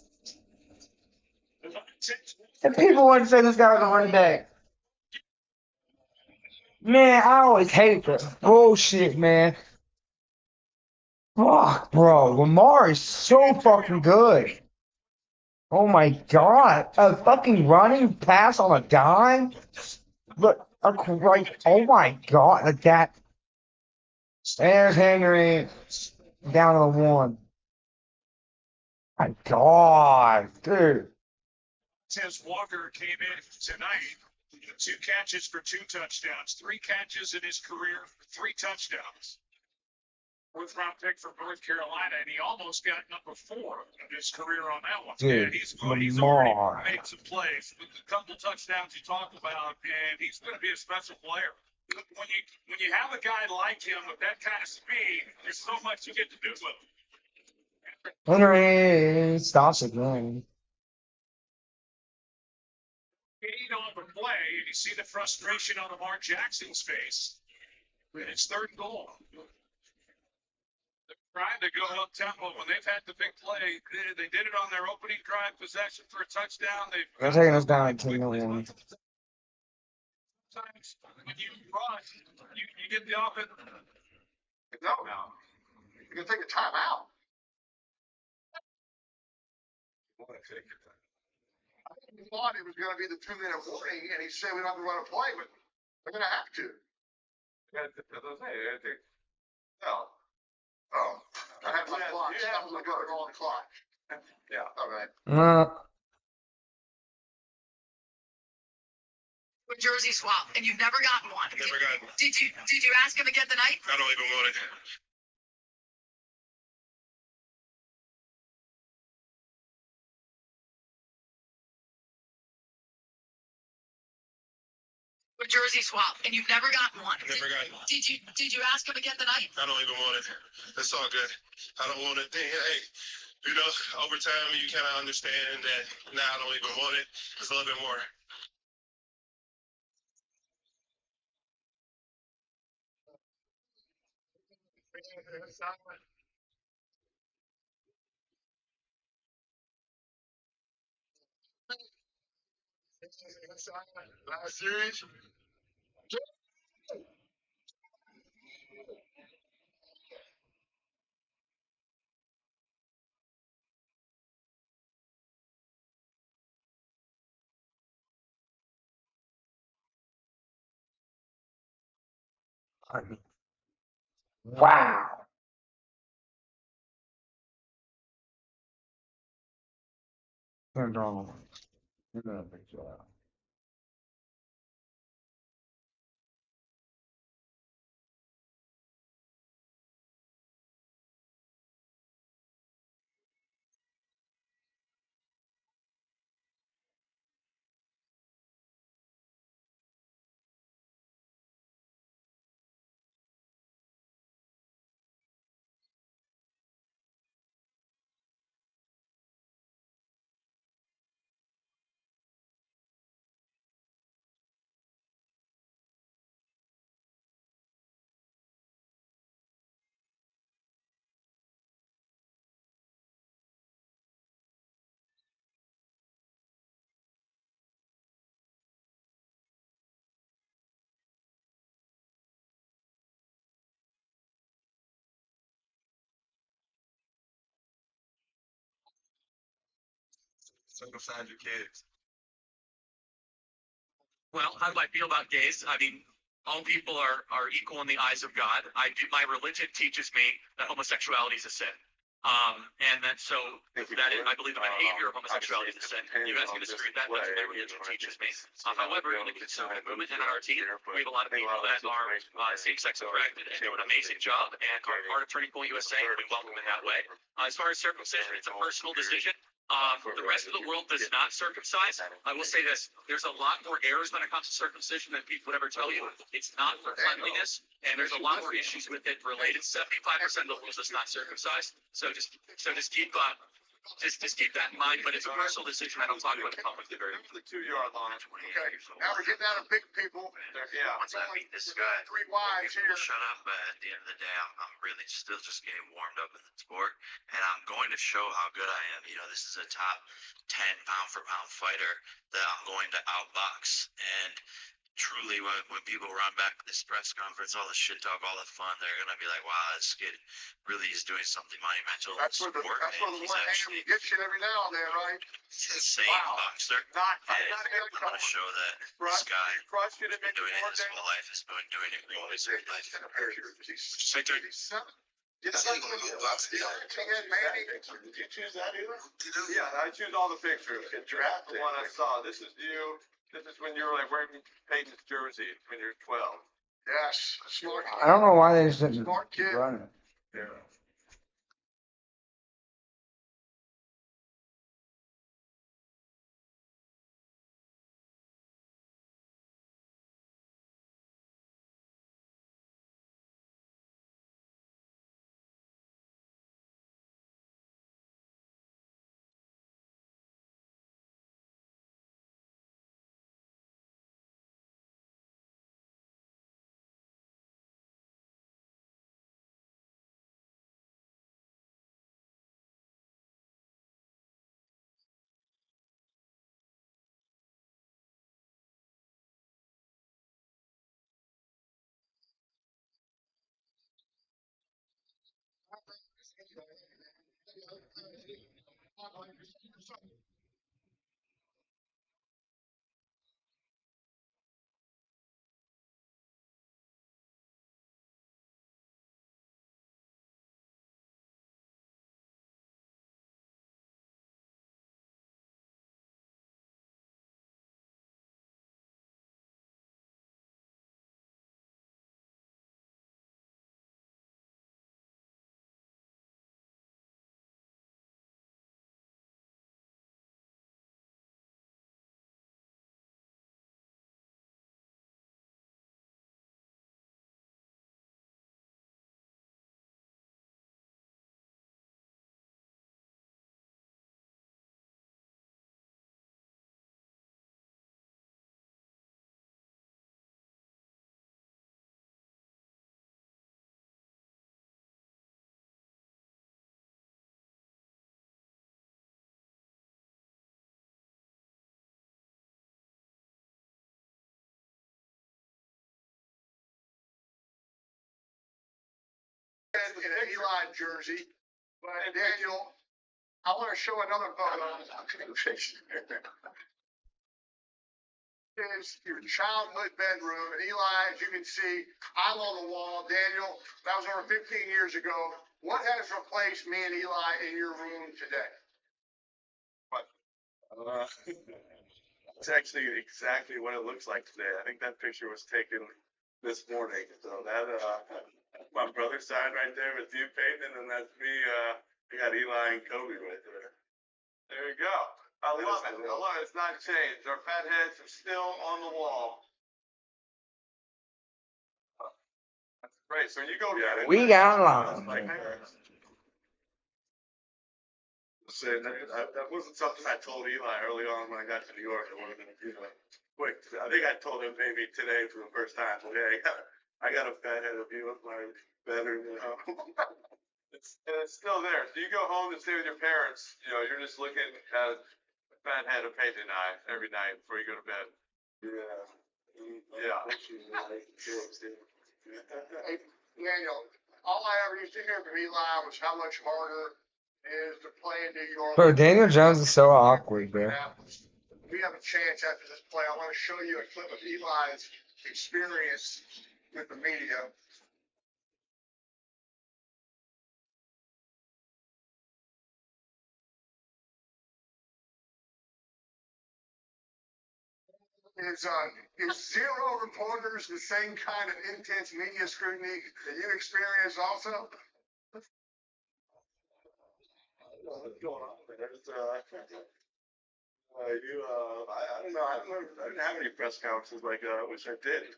[SPEAKER 3] And people wouldn't say this guy was a running back. Man, I always hate that bullshit, man. Fuck, bro. Lamar is so fucking good. Oh my God. A fucking running pass on a dime? Look, oh my God. Like that. There's Henry. Down to the 1. My God, dude.
[SPEAKER 2] Says Walker came in tonight. 2 catches for 2 touchdowns. 3 catches in his career, 3 touchdowns. 4th round pick from North Carolina, and he almost got number 4 of his career on that one.
[SPEAKER 3] Dude,
[SPEAKER 2] He's already
[SPEAKER 3] Lamar.
[SPEAKER 2] made some plays with a couple touchdowns you talked about, and he's going to be a special player. When you have a guy like him with that kind of speed, there's so much you get to do with him.
[SPEAKER 3] Henry stops again.
[SPEAKER 2] On the play, and you see the frustration on Lamar Jackson's face. And it's 3rd and goal. They're trying to go up tempo when they've had the big play. They did it on their opening drive possession for a touchdown.
[SPEAKER 3] They're taking us down to 2-1.
[SPEAKER 2] Sometimes when you run, you get the offense. No.
[SPEAKER 7] You can take a timeout. He thought it was going to be the 2-minute warning, and he said we don't have to run a play, but they're going to have to. No. Oh, I had my clock. I was going to go on the clock. Yeah. All right.
[SPEAKER 10] With jersey swap, and you've never gotten one.
[SPEAKER 6] Never got one.
[SPEAKER 10] Did you ask him again tonight?
[SPEAKER 6] I don't even want it.
[SPEAKER 10] With jersey swap, and you've never gotten one.
[SPEAKER 6] Never got one.
[SPEAKER 10] Did you ask him again tonight?
[SPEAKER 6] I don't even want it. That's all good. I don't want it. Hey, over time you kind of understand that now I don't even want it. It's a little bit more.
[SPEAKER 7] Last series.
[SPEAKER 3] Wow. Turned on. You're gonna fix that.
[SPEAKER 7] Circumcise your kids.
[SPEAKER 9] Well, how do I feel about gays? I mean, all people are equal in the eyes of God. My religion teaches me that homosexuality is a sin. And then so that is, I believe the behavior of homosexuality is a sin. You guys can disagree with that, but my religion teaches me. However, in the conservative movement and on our team, we have a lot of people that are same-sex attracted and do an amazing job and are part of Turning Point USA, and we welcome in that way. As far as circumcision, it's a personal decision. The rest of the world does not circumcise. I will say this, there's a lot more errors when it comes to circumcision than people would ever tell you. It's not for cleanliness, and there's a lot more issues with it related. 75% of the world is not circumcised. So just keep that in mind, but it's a personal decision. I don't talk about it publicly very much.
[SPEAKER 7] The 2-yard line.
[SPEAKER 8] Okay, now we're getting out of big people.
[SPEAKER 7] Yeah.
[SPEAKER 8] It's only
[SPEAKER 11] This guy.
[SPEAKER 8] 3 wives
[SPEAKER 11] People
[SPEAKER 8] here.
[SPEAKER 11] shut up, but at the end of the day, I'm really still just getting warmed up in the sport, and I'm going to show how good I am. You know, this is a top 10 pound for pound fighter that I'm going to outbox. And truly, when people run back to this press conference, all the shit talk, all the fun, they're gonna be like, "Wow, this kid really is doing something monumental."
[SPEAKER 8] That's where the one hand gets you every now and then, right?
[SPEAKER 11] Insane boxer. And I want to show that this guy has been doing it his whole life, has been doing it all his whole life.
[SPEAKER 7] Did you choose that either? Yeah, I choose all the pictures. Draft the one I saw. This is you. This is when you were like wearing Peyton's jersey when you're 12.
[SPEAKER 8] Yes, smart.
[SPEAKER 3] I don't know why they just didn't
[SPEAKER 8] Smart kid.
[SPEAKER 3] run it.
[SPEAKER 7] Yeah.
[SPEAKER 8] In an Eli jersey, but Daniel, I want to show another photo. is your childhood bedroom. And Eli, as you can see, I'm on the wall. Daniel, that was over 15 years ago. What has replaced me and Eli in your room today?
[SPEAKER 12] It's actually exactly what it looks like today. I think that picture was taken this morning. So that my brother's side right there with you, Peyton, and that's me. We got Eli and Kobe right there. There you go. I love it. I love it. It's not changed. Our fat heads are still on the wall. That's great. So you go.
[SPEAKER 3] We got along.
[SPEAKER 12] That wasn't something I told Eli early on when I got to New York. I wanted to, quick. I think I told him maybe today for the first time. Hey, I got a fat head of you with my better, it's still there. So you go home and stay with your parents. You're just looking at a fat head of Peyton and I every night before you go to bed. Yeah.
[SPEAKER 8] Hey, Daniel, all I ever used to hear from Eli was how much harder it is to play in New York.
[SPEAKER 3] Bro, Daniel Jones is so awkward, bro.
[SPEAKER 8] We have a chance after this play. I want to show you a clip of Eli's experience with the media. Is zero reporters the same kind of intense media scrutiny that you experience also?
[SPEAKER 12] What's going on there? I don't know. I didn't have any press conferences like that. I wish I did.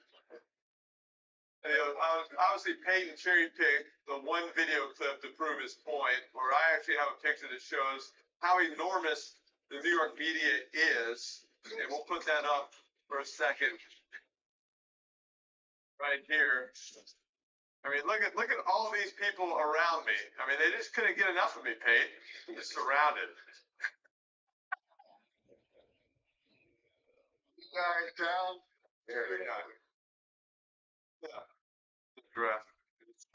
[SPEAKER 12] Obviously, Peyton cherry-picked the one video clip to prove his point, where I actually have a picture that shows how enormous the New York media is, and we'll put that up for a second right here. I mean, look at all these people around me. I mean, they just couldn't get enough of me, Peyton. I'm just surrounded.
[SPEAKER 8] You guys down?
[SPEAKER 12] There we go. Yeah. Draft.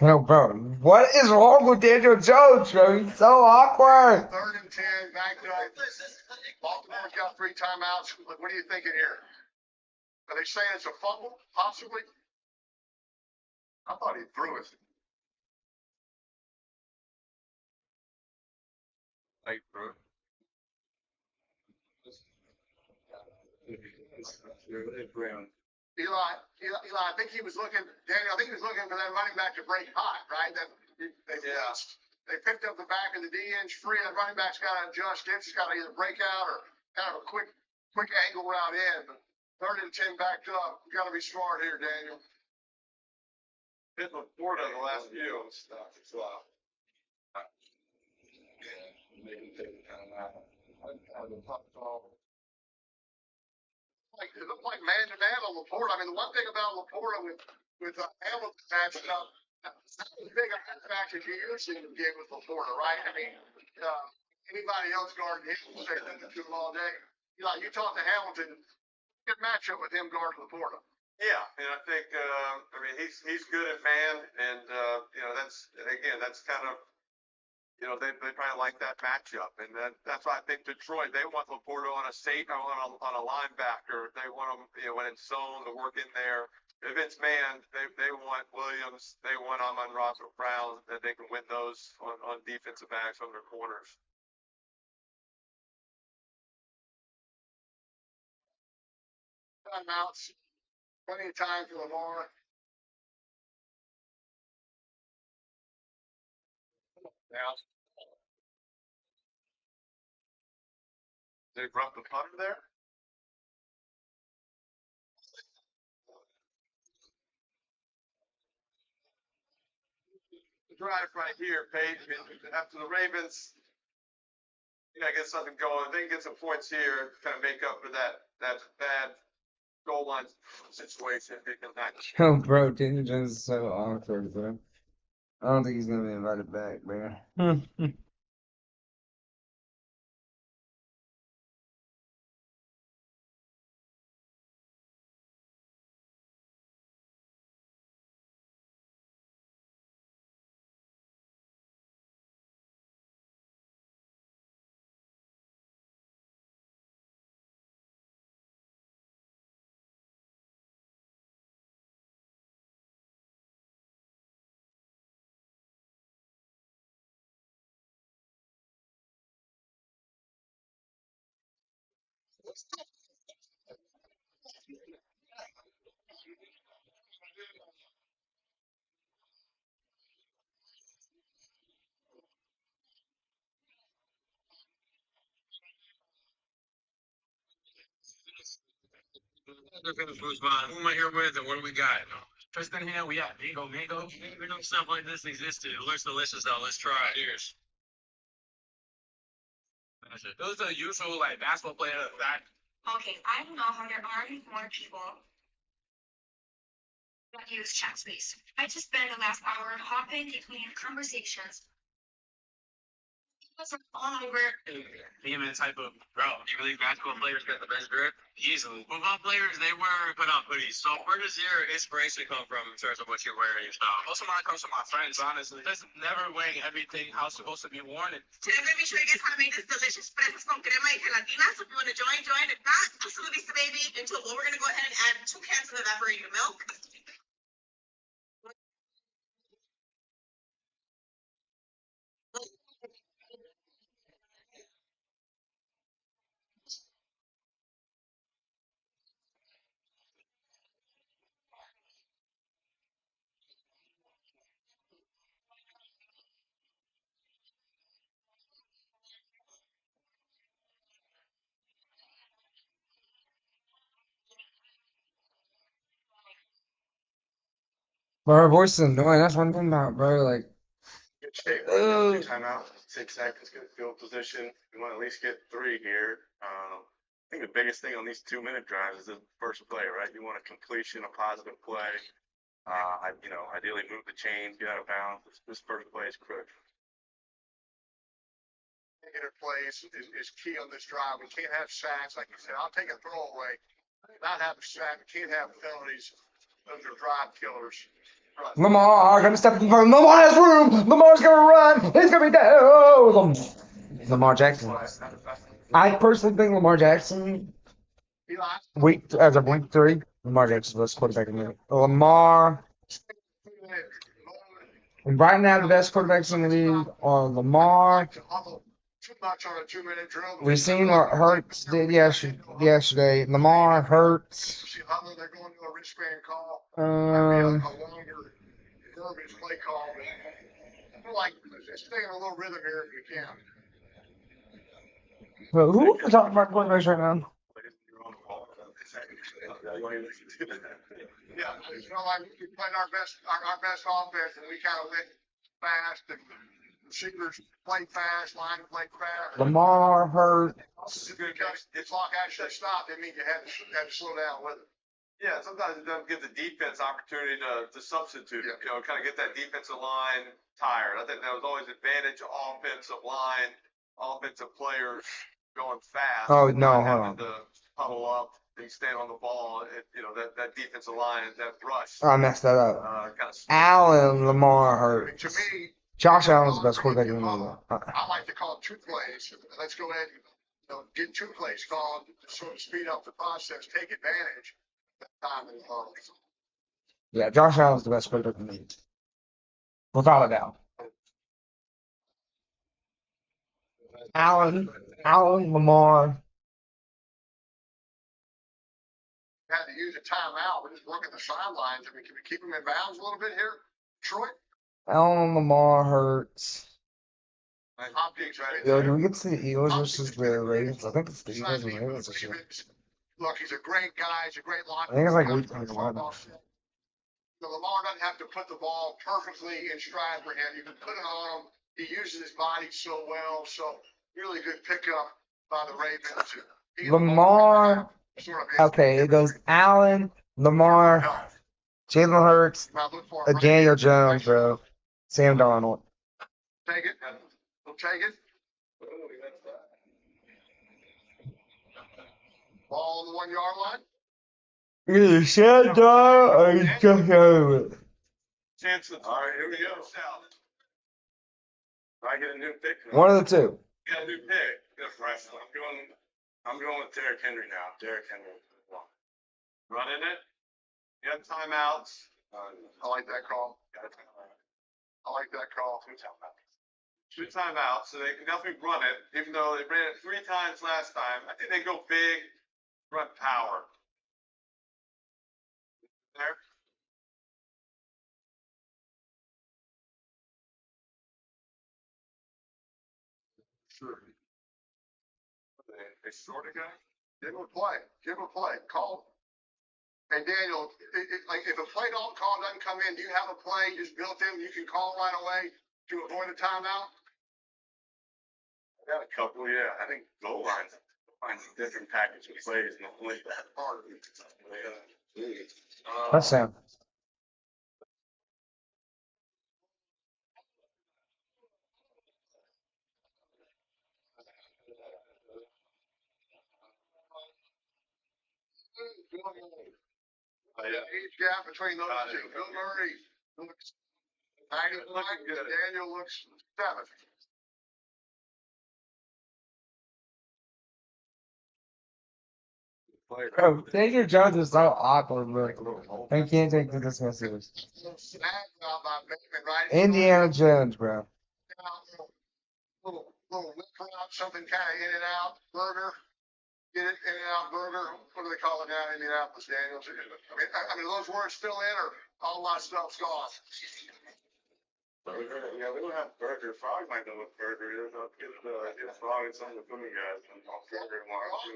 [SPEAKER 3] No, bro. What is wrong with Daniel Jones, bro? He's so awkward.
[SPEAKER 8] 3rd and 10, backed up. Baltimore's got 3 timeouts. What are you thinking here? Are they saying it's a fumble, possibly? I thought he threw it.
[SPEAKER 12] Like, bro.
[SPEAKER 8] Eli, I think he was looking, Daniel, I think he was looking for that running back to break hot, right? They picked up the back of the D-end free. That running back's got to adjust. It's got to either break out or kind of a quick angle route in. But 3rd and 10 backed up. You got to be smart here, Daniel.
[SPEAKER 12] Hit Florida the last few stuff as well.
[SPEAKER 8] It looked like man-to-man on Laporta. I mean, the one thing about Laporta with Hamilton matching up, that's not as big a fact as you usually get with Laporta, right? I mean, anybody else guarding him will say nothing to him all day. You talk to Hamilton, good matchup with him guarding Laporta.
[SPEAKER 12] Yeah, and I think he's good at man, and that's kind of they probably like that matchup, and that's why I think Detroit, they want Laporta on a linebacker. They want him when it's zone to work in there. If it's man, they want Williams. They want Amon-Ra Brown, that they can win those on defensive backs on their corners.
[SPEAKER 8] Timeouts. Plenty of time for Lamar.
[SPEAKER 12] Now, they brought the punter there. Drive right here, Peyton. After the Ravens, get something going. They can get some points here, kind of make up for that bad goal line situation.
[SPEAKER 3] Yo, bro, Daniel Jones is so awkward, bro. I don't think he's gonna be invited back, bro.
[SPEAKER 11] Who am I here with, and what do we got? Tristan here. We got mango. We know stuff like this existed. It looks delicious though. Let's try it. Cheers. Those are the usual like basketball player that.
[SPEAKER 13] Okay, I don't know how there aren't more people that use chat space. I just spent the last hour hopping between conversations. All over.
[SPEAKER 11] Being a type of bro. You believe basketball players get the best grip? Easily. Football players, they wear put on hoodies. So where does your inspiration come from in terms of what you're wearing and your style? Most of mine comes from my friends, honestly. Just never wearing everything how it's supposed to be worn.
[SPEAKER 13] Today I'm gonna be showing you guys how to make this delicious fresas con crema y gelatina. So if you want to join. If not, absolutely this baby into a bowl. We're gonna go ahead and add 2 cans of evaporated milk.
[SPEAKER 3] But her voice is annoying. That's one thing about bro. Like,
[SPEAKER 12] Good shape right now. 2 timeouts, 6 seconds, good field position. We want to at least get 3 here. I think the biggest thing on these 2-minute drives is the first play, right? You want a completion, a positive play. Ideally move the chains, get out of bounds. This first play is critical.
[SPEAKER 8] Negative plays is key on this drive. We can't have sacks, like you said. I'll take a throwaway. Not have a sack. We can't have penalties. Those are drive killers.
[SPEAKER 3] Lamar gonna step in front. Lamar has room. Lamar's gonna run. He's gonna be there. Oh, Lamar Jackson. I personally think Lamar Jackson, as of week 3, Lamar Jackson's the best quarterback in the league. Lamar. And right now, the best quarterbacks in the league are Lamar.
[SPEAKER 8] Too much on a 2-minute drill.
[SPEAKER 3] We've seen what Hurts did yesterday. Lamar, Hurts.
[SPEAKER 8] They're going to a wristband call.
[SPEAKER 3] A
[SPEAKER 8] longer verbiage play call. I feel like just stay in a little rhythm here if you can.
[SPEAKER 3] But who are we talking about quarterbacks right now?
[SPEAKER 8] Yeah, like we played our best offense, and we kind of went fast, and receivers played fast, line played fast.
[SPEAKER 3] Lamar, Hurts.
[SPEAKER 8] The clock actually stopped. It means you had to slow down with it.
[SPEAKER 12] Yeah, sometimes it doesn't give the defense opportunity to substitute.
[SPEAKER 8] Yeah.
[SPEAKER 12] Kind of get that defensive line tired. I think that was always advantage of offensive line, offensive players going fast.
[SPEAKER 3] Oh, no, hold
[SPEAKER 12] having
[SPEAKER 3] on.
[SPEAKER 12] to huddle up and stand on the ball. That defensive line, that rush.
[SPEAKER 3] I messed that up.
[SPEAKER 12] Kind of
[SPEAKER 3] Allen, Lamar, Hurts.
[SPEAKER 8] To me,
[SPEAKER 3] Josh Allen's the best quarterback in the league.
[SPEAKER 8] I like to call 2 plays. Let's go ahead and get 2 plays called to sort of speed up the process, take advantage of the time in the huddle.
[SPEAKER 3] Yeah, Josh Allen's the best quarterback in the league. Without a doubt. Allen, Lamar.
[SPEAKER 8] Had to use a timeout. We're just working the sidelines. I mean, can we keep them in bounds a little bit here, Troy?
[SPEAKER 3] Allen, Lamar, Hurts.
[SPEAKER 8] Optics right
[SPEAKER 3] Yo,
[SPEAKER 8] there.
[SPEAKER 3] do we get to the Eagles versus the Ravens? I think it's the Eagles and Ravens this year.
[SPEAKER 8] Look, he's a great guy. He's a great locker.
[SPEAKER 3] I think it's like week 21.
[SPEAKER 8] Lamar doesn't have to put the ball perfectly in stride for him. You can put it on him. He uses his body so well. So really good pickup by the Ravens.
[SPEAKER 3] Lamar. Okay, it goes Allen, Lamar, Jalen Hurts, Daniel Jones, bro. Sam Darnold.
[SPEAKER 8] Take it. We'll take it. Ball on the 1-yard line.
[SPEAKER 3] Either shut down or you just over it.
[SPEAKER 12] Chance. All right, here we go. I get a new pick.
[SPEAKER 3] One of the two.
[SPEAKER 12] Got a new pick. I'm going with Derrick Henry now. Derrick Henry. Running it. You have timeouts.
[SPEAKER 8] I like that call. I like that call.
[SPEAKER 12] 2 timeouts, so they can definitely run it, even though they ran it 3 times last time. I think they go big. front power. There. Sure. They sort of guy. Give him a play. Give him a play. Call. Hey Daniel, like if a play don't call doesn't come in, do you have a play just built in you can call right away to avoid a timeout? I got a couple, yeah. I think goal lines find a different package of plays and play that hard.
[SPEAKER 3] Touchdown.
[SPEAKER 12] Age gap between those two. Bill Murray looks 91 and Daniel looks 7.
[SPEAKER 3] Bro, Daniel Jones is so awkward, bro. I can't take this one serious. Indiana Jones, bro.
[SPEAKER 12] Little whip route, something kind of in and out burger. Get it in and out burger. What do they call it down in Indianapolis, Daniels? I mean, those words still in, or all my stuff's gone? Yeah, we don't have burger. Frog might know what burger is. I'll get Frog and some of the food guys. Burger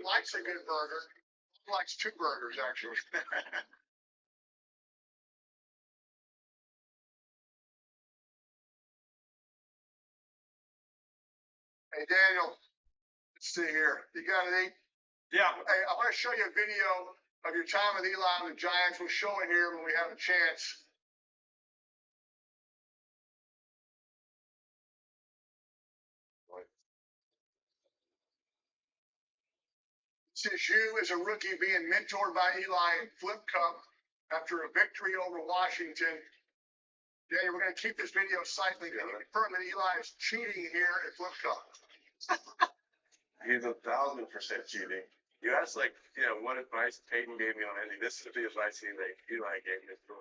[SPEAKER 12] likes a good burger. Likes 2 burgers, actually. Hey, Daniel, let's see here. You got any? Yeah. Hey, I want to show you a video of your time with Eli and the Giants. We'll show it here when we have a chance. This is you as a rookie being mentored by Eli in Flip Cup after a victory over Washington. Daniel, we're going to keep this video cycling. Can you confirm that Eli is cheating here at Flip Cup? He's 1,000% cheating. You asked, like, what advice Peyton gave me on anything. This is the advice Eli gave me for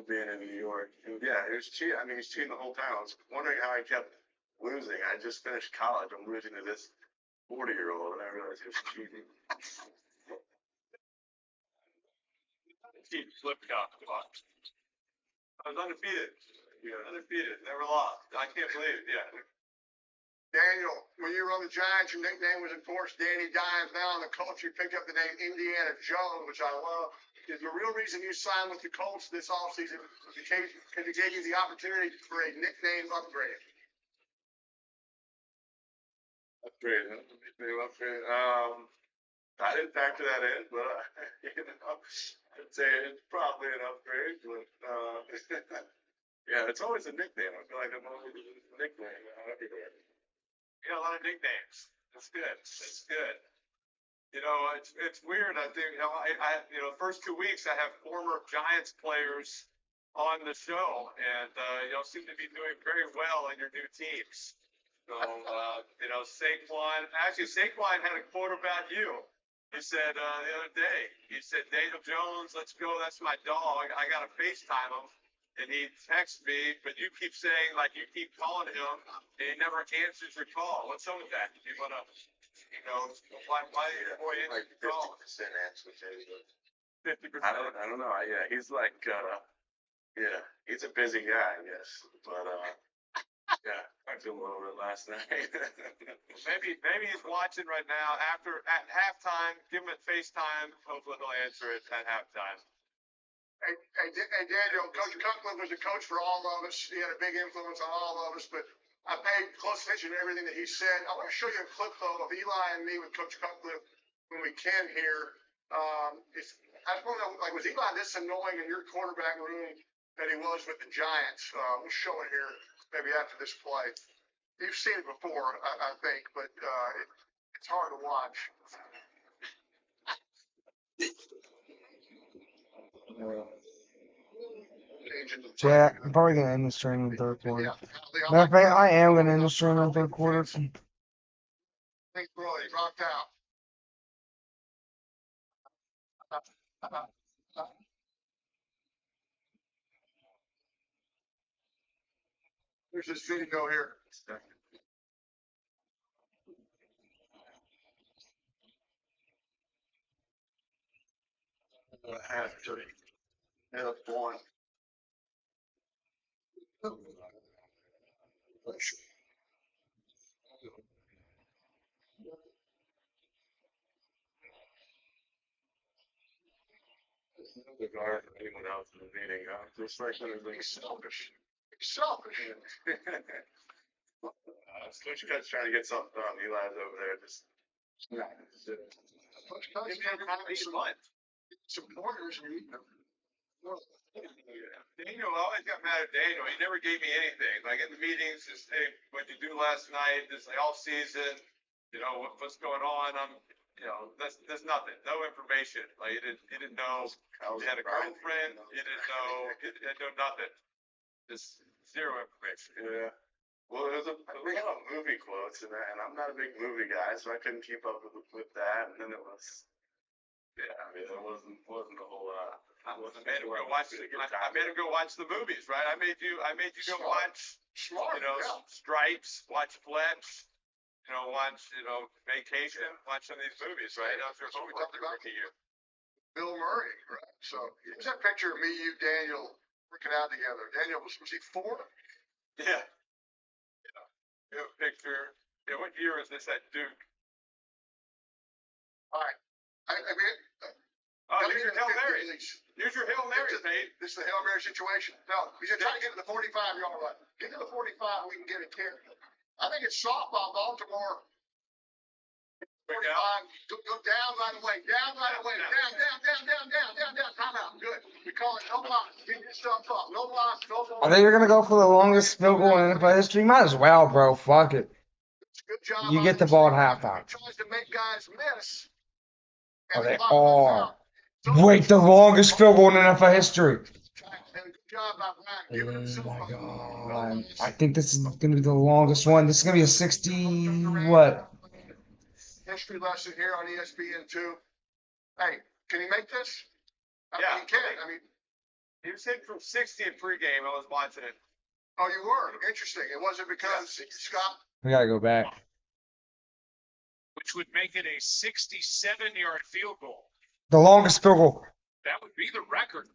[SPEAKER 12] being in New York. And yeah, he was cheating. I mean, he's cheating the whole time. I was wondering how he kept losing. I just finished college. I'm losing to this 40-year-old, and I realized he was cheating. Flip Cup. I was undefeated. Undefeated. Never lost. I can't believe it. Yeah. Daniel, when you were on the Giants, your nickname was, of course, Danny Dimes. Now on the Colts, you picked up the name Indiana Jones, which I love. Is the real reason you signed with the Colts this offseason because it gave you the opportunity for a nickname upgrade? Upgrade, huh? Nickname upgrade. I didn't factor that in, but I'd say it's probably an upgrade. But yeah, it's always a nickname. I feel like I'm always a nickname everywhere. Yeah, a lot of nicknames. That's good. That's good. It's weird. I think I first 2 weeks I have former Giants players on the show, and seem to be doing very well in your new teams. So Saquon. Actually, Saquon had a quote about you. He said the other day. He said, "Daniel Jones, let's go. That's my dog. I got to FaceTime him." And he texts me, but you keep saying, like, you keep calling him, and he never answers your call. What's up with that? You want to, why boy, like 50% answer, 50%? I don't know. Yeah, he's like, he's a busy guy, I guess. But, yeah, I feel a little bit last night. maybe he's watching right now. At halftime, give him a FaceTime. Hopefully he'll answer it at halftime. Hey, Daniel, Coach Cutcliffe was a coach for all of us. He had a big influence on all of us, but I paid close attention to everything that he said. I want to show you a clip, though, of Eli and me with Coach Cutcliffe when we can here. I just want to know, like, was Eli this annoying in your quarterback room that he was with the Giants? We'll show it here maybe after this play. You've seen it before, I think, but it's hard to watch.
[SPEAKER 3] Yeah, I'm probably gonna end the stream in the 3rd quarter. Matter of fact, I am gonna end the stream in the 3rd quarter.
[SPEAKER 12] Thanks, bro. He dropped out. There's this video here.
[SPEAKER 7] Have to. Yeah, one. The guard for anyone else in the meeting, just like anything selfish. Selfish. Coach Cut's trying to get something done. Eli's over there just. Coach Cut's trying to fun. Supporters need them.
[SPEAKER 12] Daniel, I always got mad at Daniel. He never gave me anything. Like in the meetings, just hey, what'd you do last night? Just like all season, what's going on? There's nothing, no information. Like he didn't know he had a girlfriend. He didn't know nothing. Just zero information.
[SPEAKER 7] Yeah. Well, we had a movie quotes and I'm not a big movie guy, so I couldn't keep up with that. And then it was, yeah, I mean, it wasn't a whole lot.
[SPEAKER 12] I made him go watch. I made him go watch the movies, right? I made you go watch.
[SPEAKER 7] Smart.
[SPEAKER 12] Stripes, watch Fletch. Watch Vacation, watch some of these movies, right? That's what we talked about here.
[SPEAKER 7] Bill Murray, right? So here's that picture of me, you, Daniel, working out together. Daniel was he 4?
[SPEAKER 12] Yeah. You have a picture. Yeah, what year is this at Duke?
[SPEAKER 7] All right. I mean.
[SPEAKER 12] Here's your Hail Mary. Here's your Hail Mary, Pete.
[SPEAKER 7] This is the Hail Mary situation. No, he's trying to get to the 45-yard line. Get to the 45, we can get it carried. I think it's softball, Baltimore. 45. Go down right away. Down right away. Down. Time out. Good. We call it no loss. Get your stuff up. No loss. No more.
[SPEAKER 3] I think you're gonna go for the longest field goal in NFL history. Might as well, bro. Fuck it.
[SPEAKER 7] Good job.
[SPEAKER 3] You get the ball at halftime.
[SPEAKER 7] He tries to make guys miss.
[SPEAKER 3] Oh, they are. Wait, the longest field goal in NFL history.
[SPEAKER 7] Good job by Ryan.
[SPEAKER 3] Oh my god. I think this is gonna be the longest one. This is gonna be a 60 what?
[SPEAKER 7] History lesson here on ESPN2. Hey, can he make this? I
[SPEAKER 12] Yeah.
[SPEAKER 7] mean, he can. I mean,
[SPEAKER 12] he was hitting from 60 in pregame. I was watching it.
[SPEAKER 7] Oh, you were? Interesting. It wasn't because Scott.
[SPEAKER 3] We gotta go back.
[SPEAKER 2] Which would make it a 67-yard field goal.
[SPEAKER 3] The longest field goal.
[SPEAKER 2] That would be the record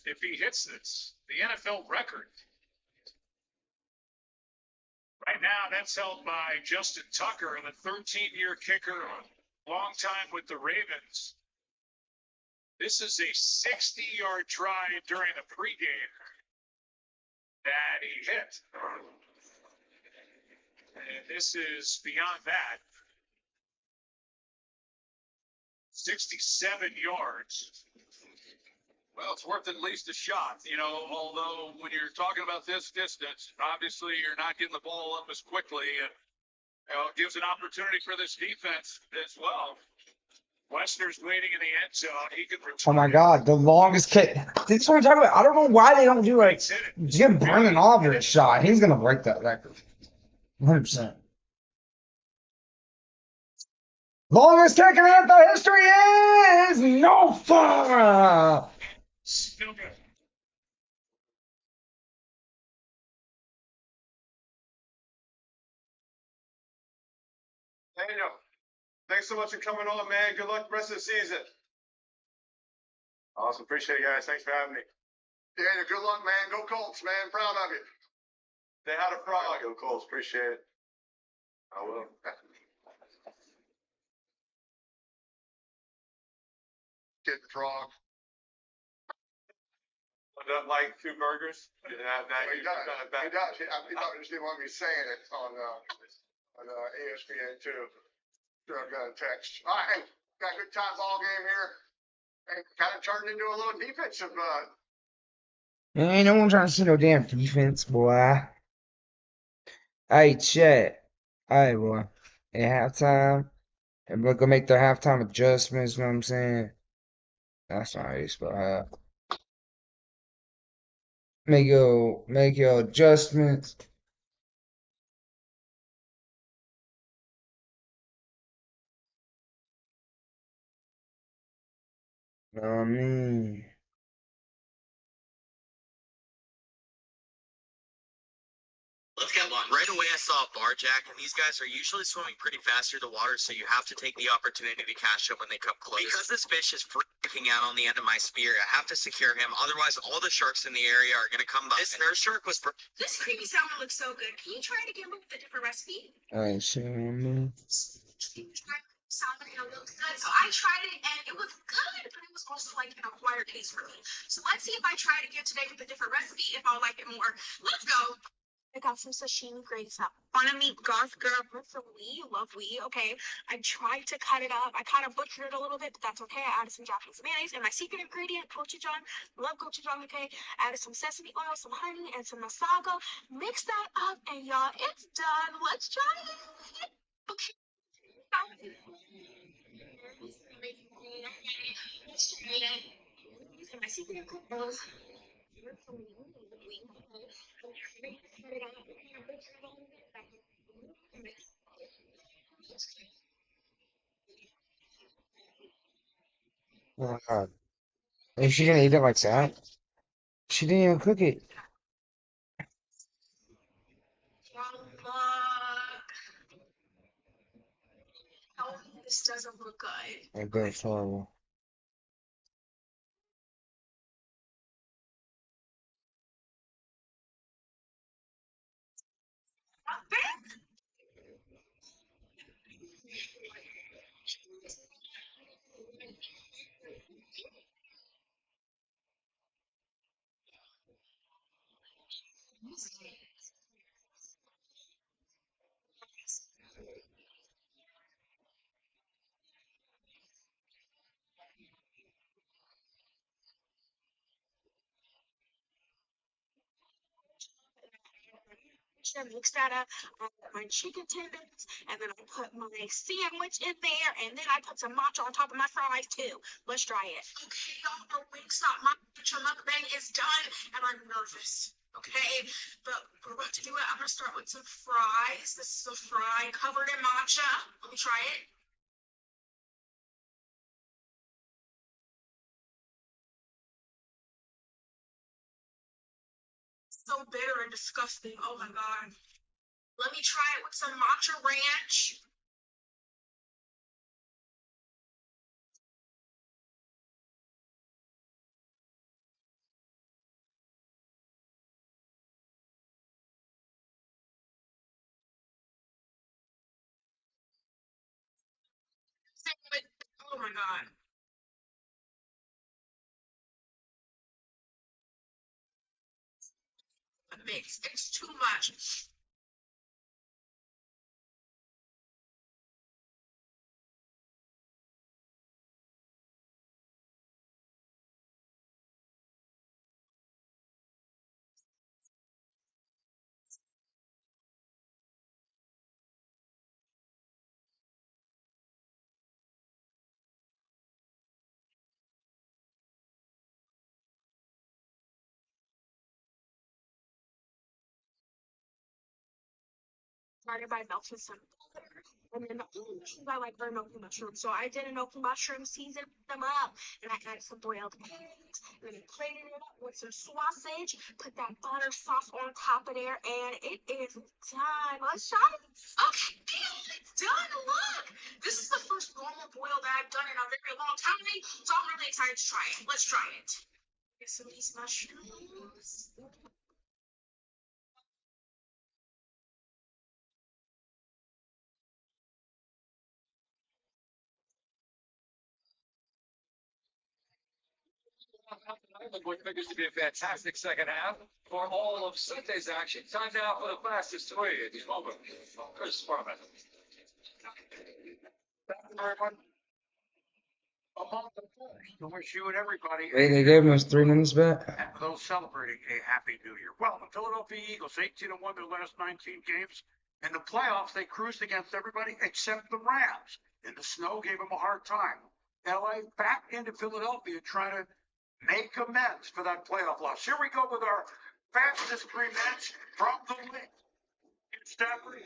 [SPEAKER 2] if he hits this, the NFL record. Right now, that's held by Justin Tucker, the 13-year kicker, long time with the Ravens. This is a 60-yard try during the pregame that he hit. And this is beyond that. 67 yards.
[SPEAKER 5] Well, it's worth at least a shot, although when you're talking about this distance, obviously you're not getting the ball up as quickly. It gives an opportunity for this defense as well.
[SPEAKER 2] Westner's waiting in the end zone. He can return.
[SPEAKER 3] Oh my god, the longest kick. This is what I'm talking about. I don't know why they don't do like Jim Brennan Auburn shot. He's gonna break that record. 100%. Longest kick in NFL history is no fun.
[SPEAKER 2] Still good.
[SPEAKER 12] Daniel, thanks so much for coming on, man. Good luck the rest of the season.
[SPEAKER 7] Awesome. Appreciate it, guys. Thanks for having me. Daniel, good luck, man. Go Colts, man. Proud of you.
[SPEAKER 12] Say hi to Frog.
[SPEAKER 7] Go Colts. Appreciate it. I will. Kid the Frog.
[SPEAKER 12] Doesn't like 2 burgers. He does.
[SPEAKER 7] He does. He just didn't want me saying it on ESPN2. Sure, I've got a text. All right, got a good time ball game here. And kind of turned into a little defensive.
[SPEAKER 3] Ain't no one trying to see no damn defense, boy. Hey, Chet. Hey, boy. At halftime, everybody go make their halftime adjustments. You know what I'm saying? That's not how you spell half. Make your adjustments. Know what I mean?
[SPEAKER 11] Let's get one. Right away, I saw a barjack, and these guys are usually swimming pretty fast through the water, so you have to take the opportunity to catch them when they come close. Because this fish is freaking out on the end of my spear, I have to secure him. Otherwise, all the sharks in the area are going to come by. This nurse shark was.
[SPEAKER 13] This creamy salmon looks so good. Can you try it again with a different recipe?
[SPEAKER 3] Alright, salmon.
[SPEAKER 13] Salmon and it looks good. So I tried it and it was good, but it was also like an acquired taste for me. So let's see if I try it again today with a different recipe, if I'll like it more. Let's go. I got some sashimi grade stuff. Wanna meet goth girl with some wee, love wee, okay. I tried to cut it up. I kind of butchered it a little bit, but that's okay. I added some Japanese mayonnaise and my secret ingredient, gochujang. Love gochujang, okay. Added some sesame oil, some honey, and some masago. Mix that up, and y'all, it's done. Let's try it. Okay. My secret ingredient.
[SPEAKER 3] Oh my god. Is she gonna eat it like that? She didn't even cook it.
[SPEAKER 13] Oh, this doesn't look good.
[SPEAKER 3] I bet it's horrible.
[SPEAKER 13] Not bad. Mix that up. I put my chicken tenders, and then I put my sandwich in there, and then I put some matcha on top of my fries too. Let's try it. Okay, y'all, our Wingstop matcha mukbang is done, and I'm nervous. Okay, but we're about to do it. I'm gonna start with some fries. This is a fry covered in matcha. Let me try it. So bitter and disgusting. Oh my god. Let me try it with some matcha ranch. Oh my god. Mix. It's too much. Started by melting some butter. And then the only mushrooms I like are enoki mushrooms. So I did enoki mushrooms, seasoned them up, and I added some boiled eggs, and then I plated it up with some sausage, put that butter sauce on top of there, and it is done. Let's try it. Okay, it's done. Look, this is the first normal boil that I've done in a very long time, so I'm really excited to try it. Let's try it. Get some of these mushrooms.
[SPEAKER 14] What figures to be a fantastic second half for all of Sunday's action. Time now for the fastest three at this moment. Chris Farman.
[SPEAKER 4] Everyone, among the first to wish you and everybody
[SPEAKER 3] Wait, they gave us 3 minutes back?
[SPEAKER 4] and for those celebrating a happy new year. Well, the Philadelphia Eagles 18-1 their last 19 games. In the playoffs, they cruised against everybody except the Rams. In the snow, gave them a hard time. LA back into Philadelphia trying to make amends for that playoff loss. Here we go with our fastest 3 minutes from the link. Stafford.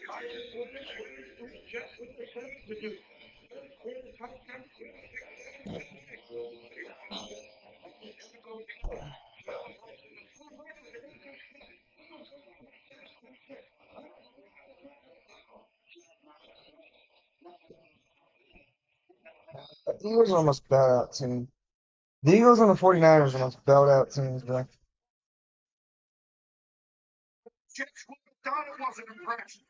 [SPEAKER 3] Eagles are almost bailed out team. The Eagles and the 49ers are almost bailed out teams, bro.
[SPEAKER 4] Jets would have done it wasn't impressed.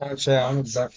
[SPEAKER 3] Actually, I'm back.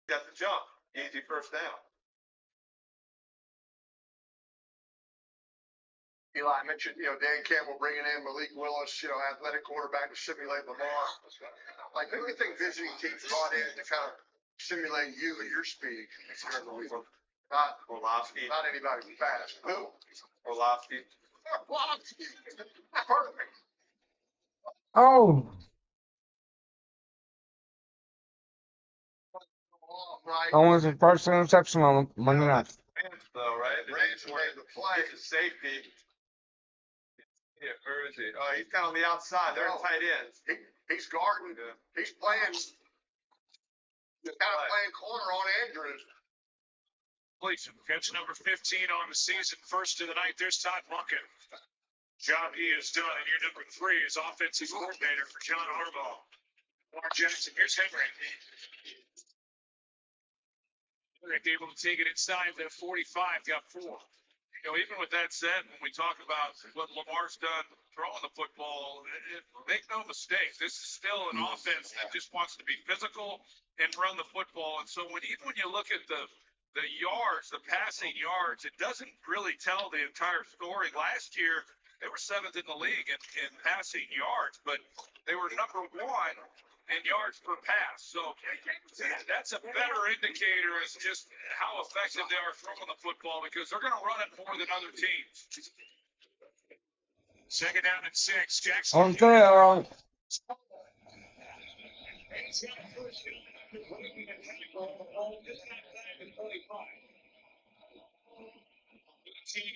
[SPEAKER 12] Got the jump. Easy first down.
[SPEAKER 4] Eli, I mentioned, Dan Campbell bringing in Malik Willis, athletic quarterback to simulate Lamar. Like, who do you think visiting teams brought in to kind of simulate you and your speed? Not
[SPEAKER 12] Orlovsky.
[SPEAKER 4] Not anybody fast. Who?
[SPEAKER 12] Orlovsky.
[SPEAKER 4] Orlovsky. Perfect.
[SPEAKER 3] Oh,
[SPEAKER 4] Right.
[SPEAKER 3] almost his first interception on Monday night.
[SPEAKER 12] Though, right?
[SPEAKER 4] Rams made the play.
[SPEAKER 12] He's a safety. Yeah, where is he? Oh, he's kind of on the outside. They're tight ends.
[SPEAKER 4] He's guarding. He's playing. Kind of playing corner on Andrews.
[SPEAKER 2] Completion. Catch number 15 on the season. First of the night. There's Todd Monken. Job he has done. And your number 3 is offensive coordinator for John Harbaugh. Lamar Jackson. Here's Henry. Able to take it inside the 45. Got 4. Even with that said, when we talk about what Lamar's done throwing the football, make no mistake, this is still an offense that just wants to be physical and run the football. And so even when you look at the yards, the passing yards, it doesn't really tell the entire story. Last year, they were 7th in the league in passing yards, but they were number 1 in yards per pass. So that's a better indicator as just how effective they are throwing the football, because they're going to run it more than other teams. Second down and 6. Jackson.
[SPEAKER 3] On there.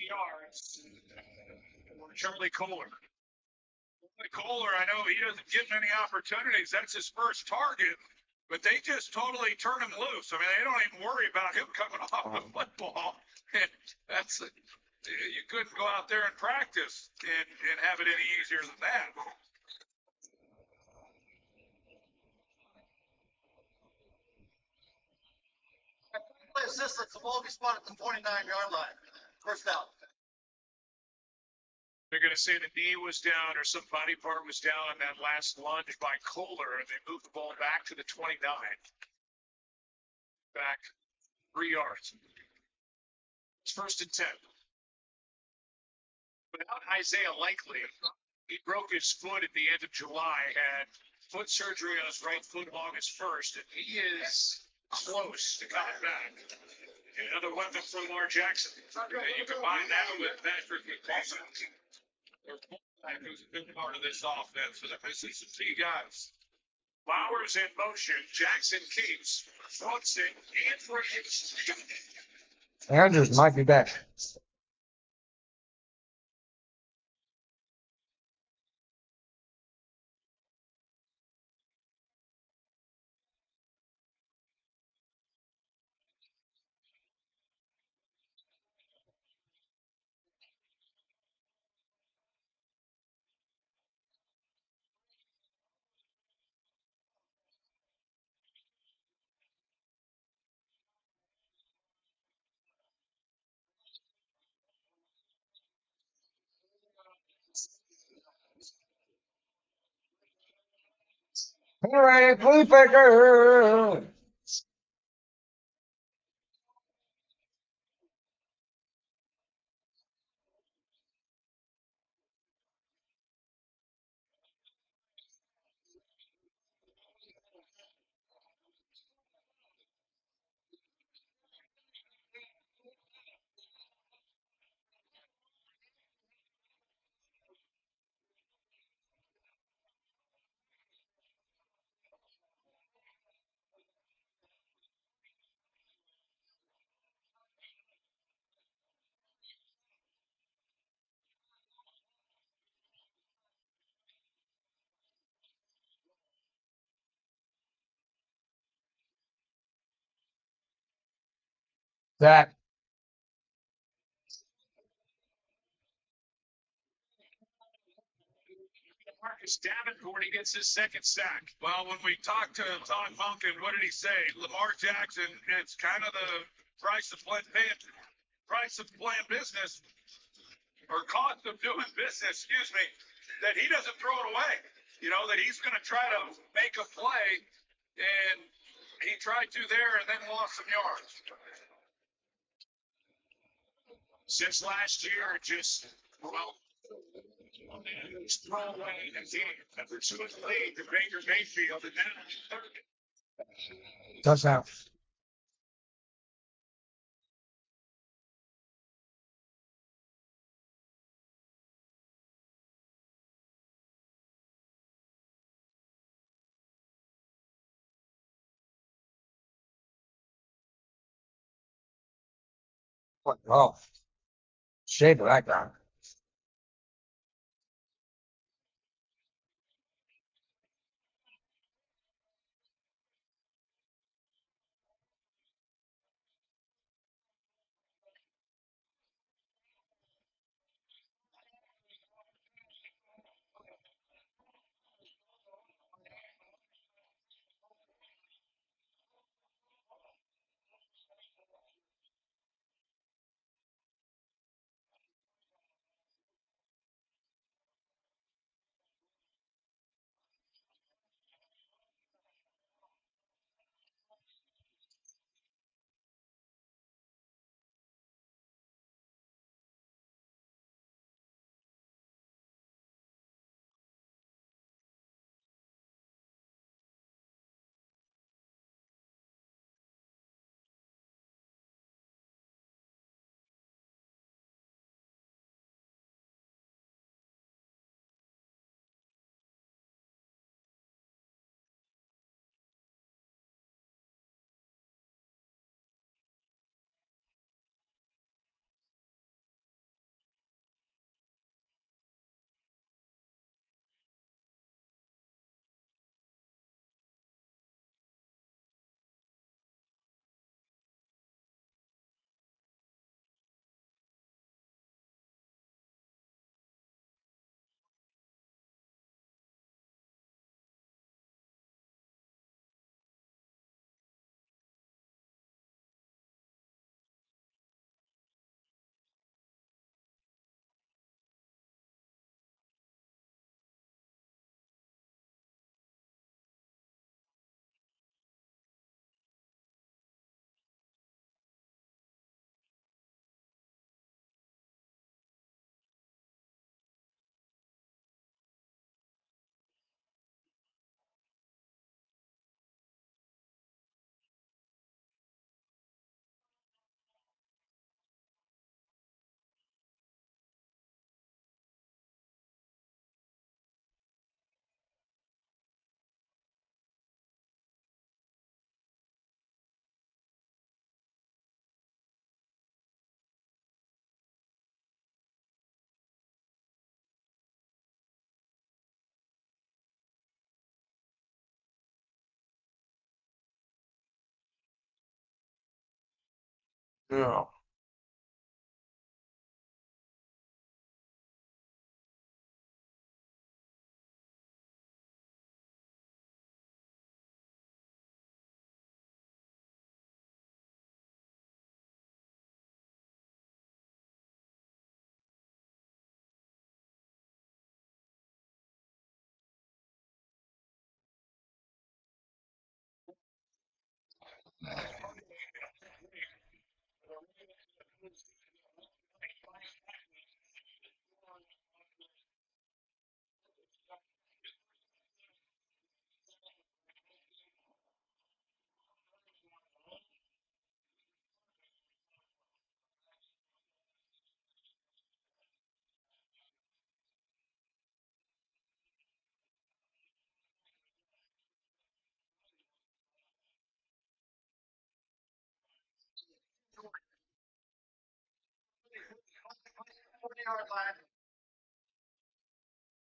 [SPEAKER 2] Yards. Charlie Kohler. Kohler, I know he doesn't get many opportunities. That's his first target, but they just totally turn him loose. I mean, they don't even worry about him coming off the football. And you couldn't go out there and practice and have it any easier than that.
[SPEAKER 4] Play assistance. The ball be spot at the 29-yard line. First down.
[SPEAKER 2] They're going to say the knee was down or some body part was down on that last lunge by Kohler, and they moved the ball back to the 29. Back 3 yards. It's 1st and 10. Without Isaiah Likely, he broke his foot at the end of July, had foot surgery on his right foot August 1st, and he is close to coming back. Another weapon for Lamar Jackson. You combine that with Patrick McCauley, who's a big part of this offense. So they're missing some key guys. Flowers in motion. Jackson keeps. Watson and Richards.
[SPEAKER 3] Andrews might be back. All right, Blue Picker. Zach.
[SPEAKER 2] Marcus Davenport, he gets his 2nd sack. Well, when we talked to Todd Monken, what did he say? Lamar Jackson, it's kind of the price of playing business, or cost of doing business, that he doesn't throw it away. That he's going to try to make a play, and he
[SPEAKER 5] tried to there and then lost some yards. Since last year, just, well, just throw away a game. Number 2 in the league to Baker Mayfield, and now third.
[SPEAKER 3] Touchdown. Oh, shade the background. No.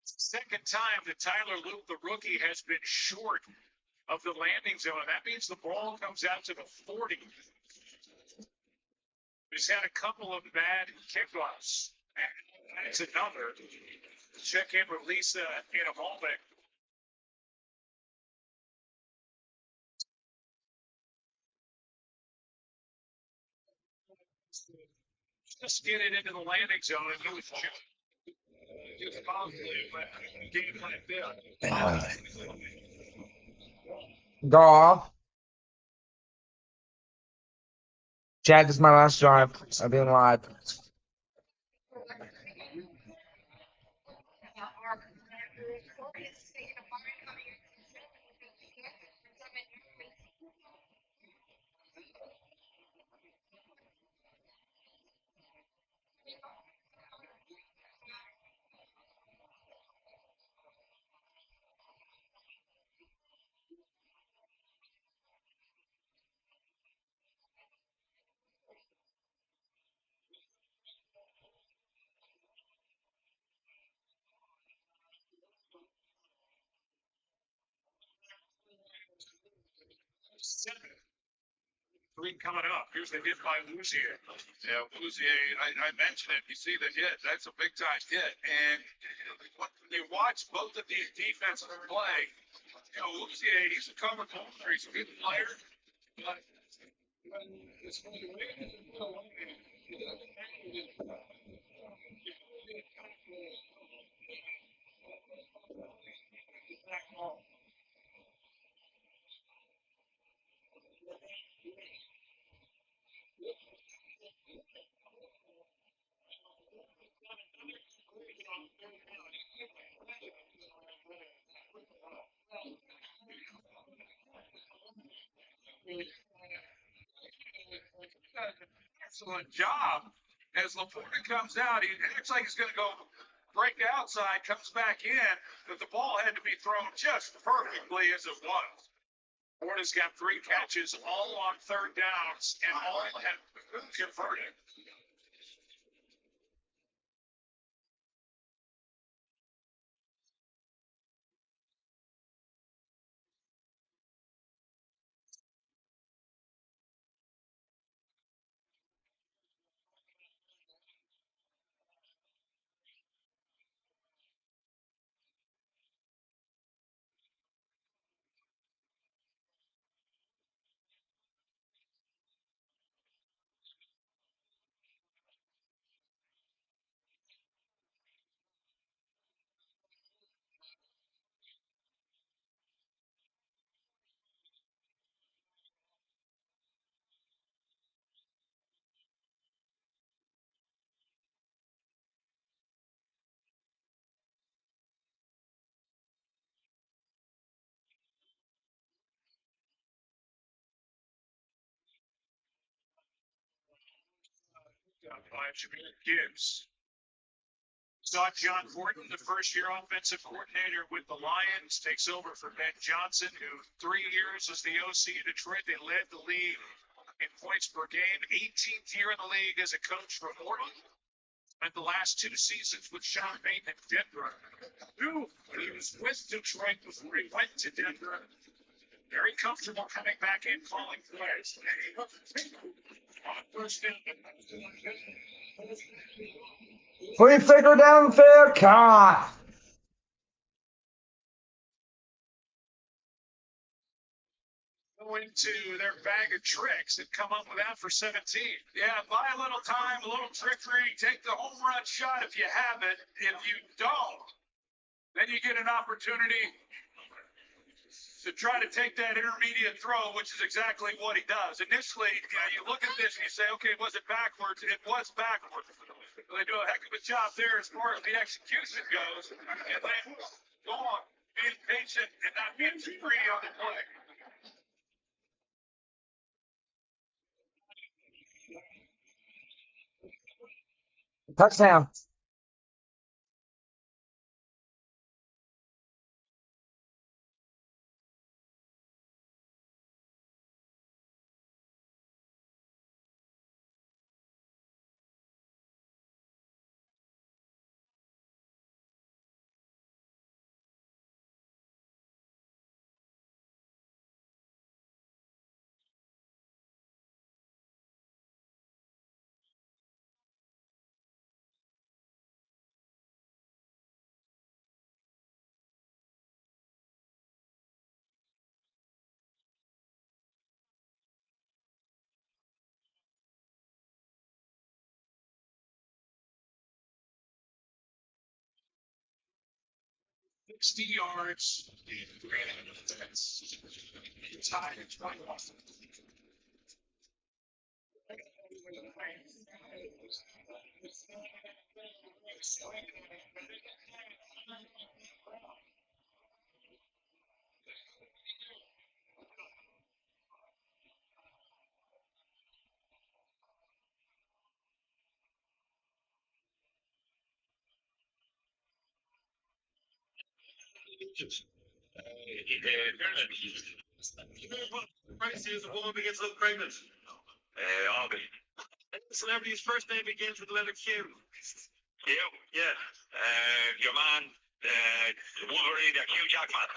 [SPEAKER 5] Second time that Tyler Luke, the rookie, has been short of the landing zone. That means the ball comes out to the 40. He's had a couple of bad kickoffs. That's another. Check in with Lisa in a moment. Just get it into the landing zone and he was just positive game like that.
[SPEAKER 3] Goff. Chad, this is my last drive. I'll be live.
[SPEAKER 2] Three coming up. Here's the hit by Luzier. Yeah, Luzier, I mentioned it. You see the hit. That's a big time hit. And when you watch both of these defenses play, you know, Luzier, he's a cover corner. He's a good player. But it's going to excellent job. As Laporta comes out, he looks like he's going to go break outside, comes back in, but the ball had to be thrown just perfectly as it was. Laporta's got 3 catches, all on third downs, and all have converted. By Jameer Gibbs. Saw John Horton, the first-year offensive coordinator with the Lions, takes over for Ben Johnson, who 3 years as the OC in Detroit. They led the league in points per game. 18th year in the league as a coach for Horton. And the last 2 seasons with Sean Payton in Denver. He was with Detroit before he went to Denver. Very comfortable coming back in, calling plays.
[SPEAKER 3] Flea flicker downfield, caught.
[SPEAKER 2] Go into their bag of tricks and come up with that for 17. Yeah, buy a little time, a little trickery, take the home run shot if you have it. If you don't, then you get an opportunity to try to take that intermediate throw, which is exactly what he does. Initially, you look at this and you say, okay, was it backwards? It was backwards. They do a heck of a job there as far as the execution goes. And then go on, being patient and not being too greedy on the play.
[SPEAKER 3] Touchdown.
[SPEAKER 2] Sixty yards and 3 minutes. Tied at 21. Price is a woman begins to look pregnant. Arby. Celebrity's first name begins with the letter Q. Q? Yeah. Your man, Wolverine, Hugh Jackman.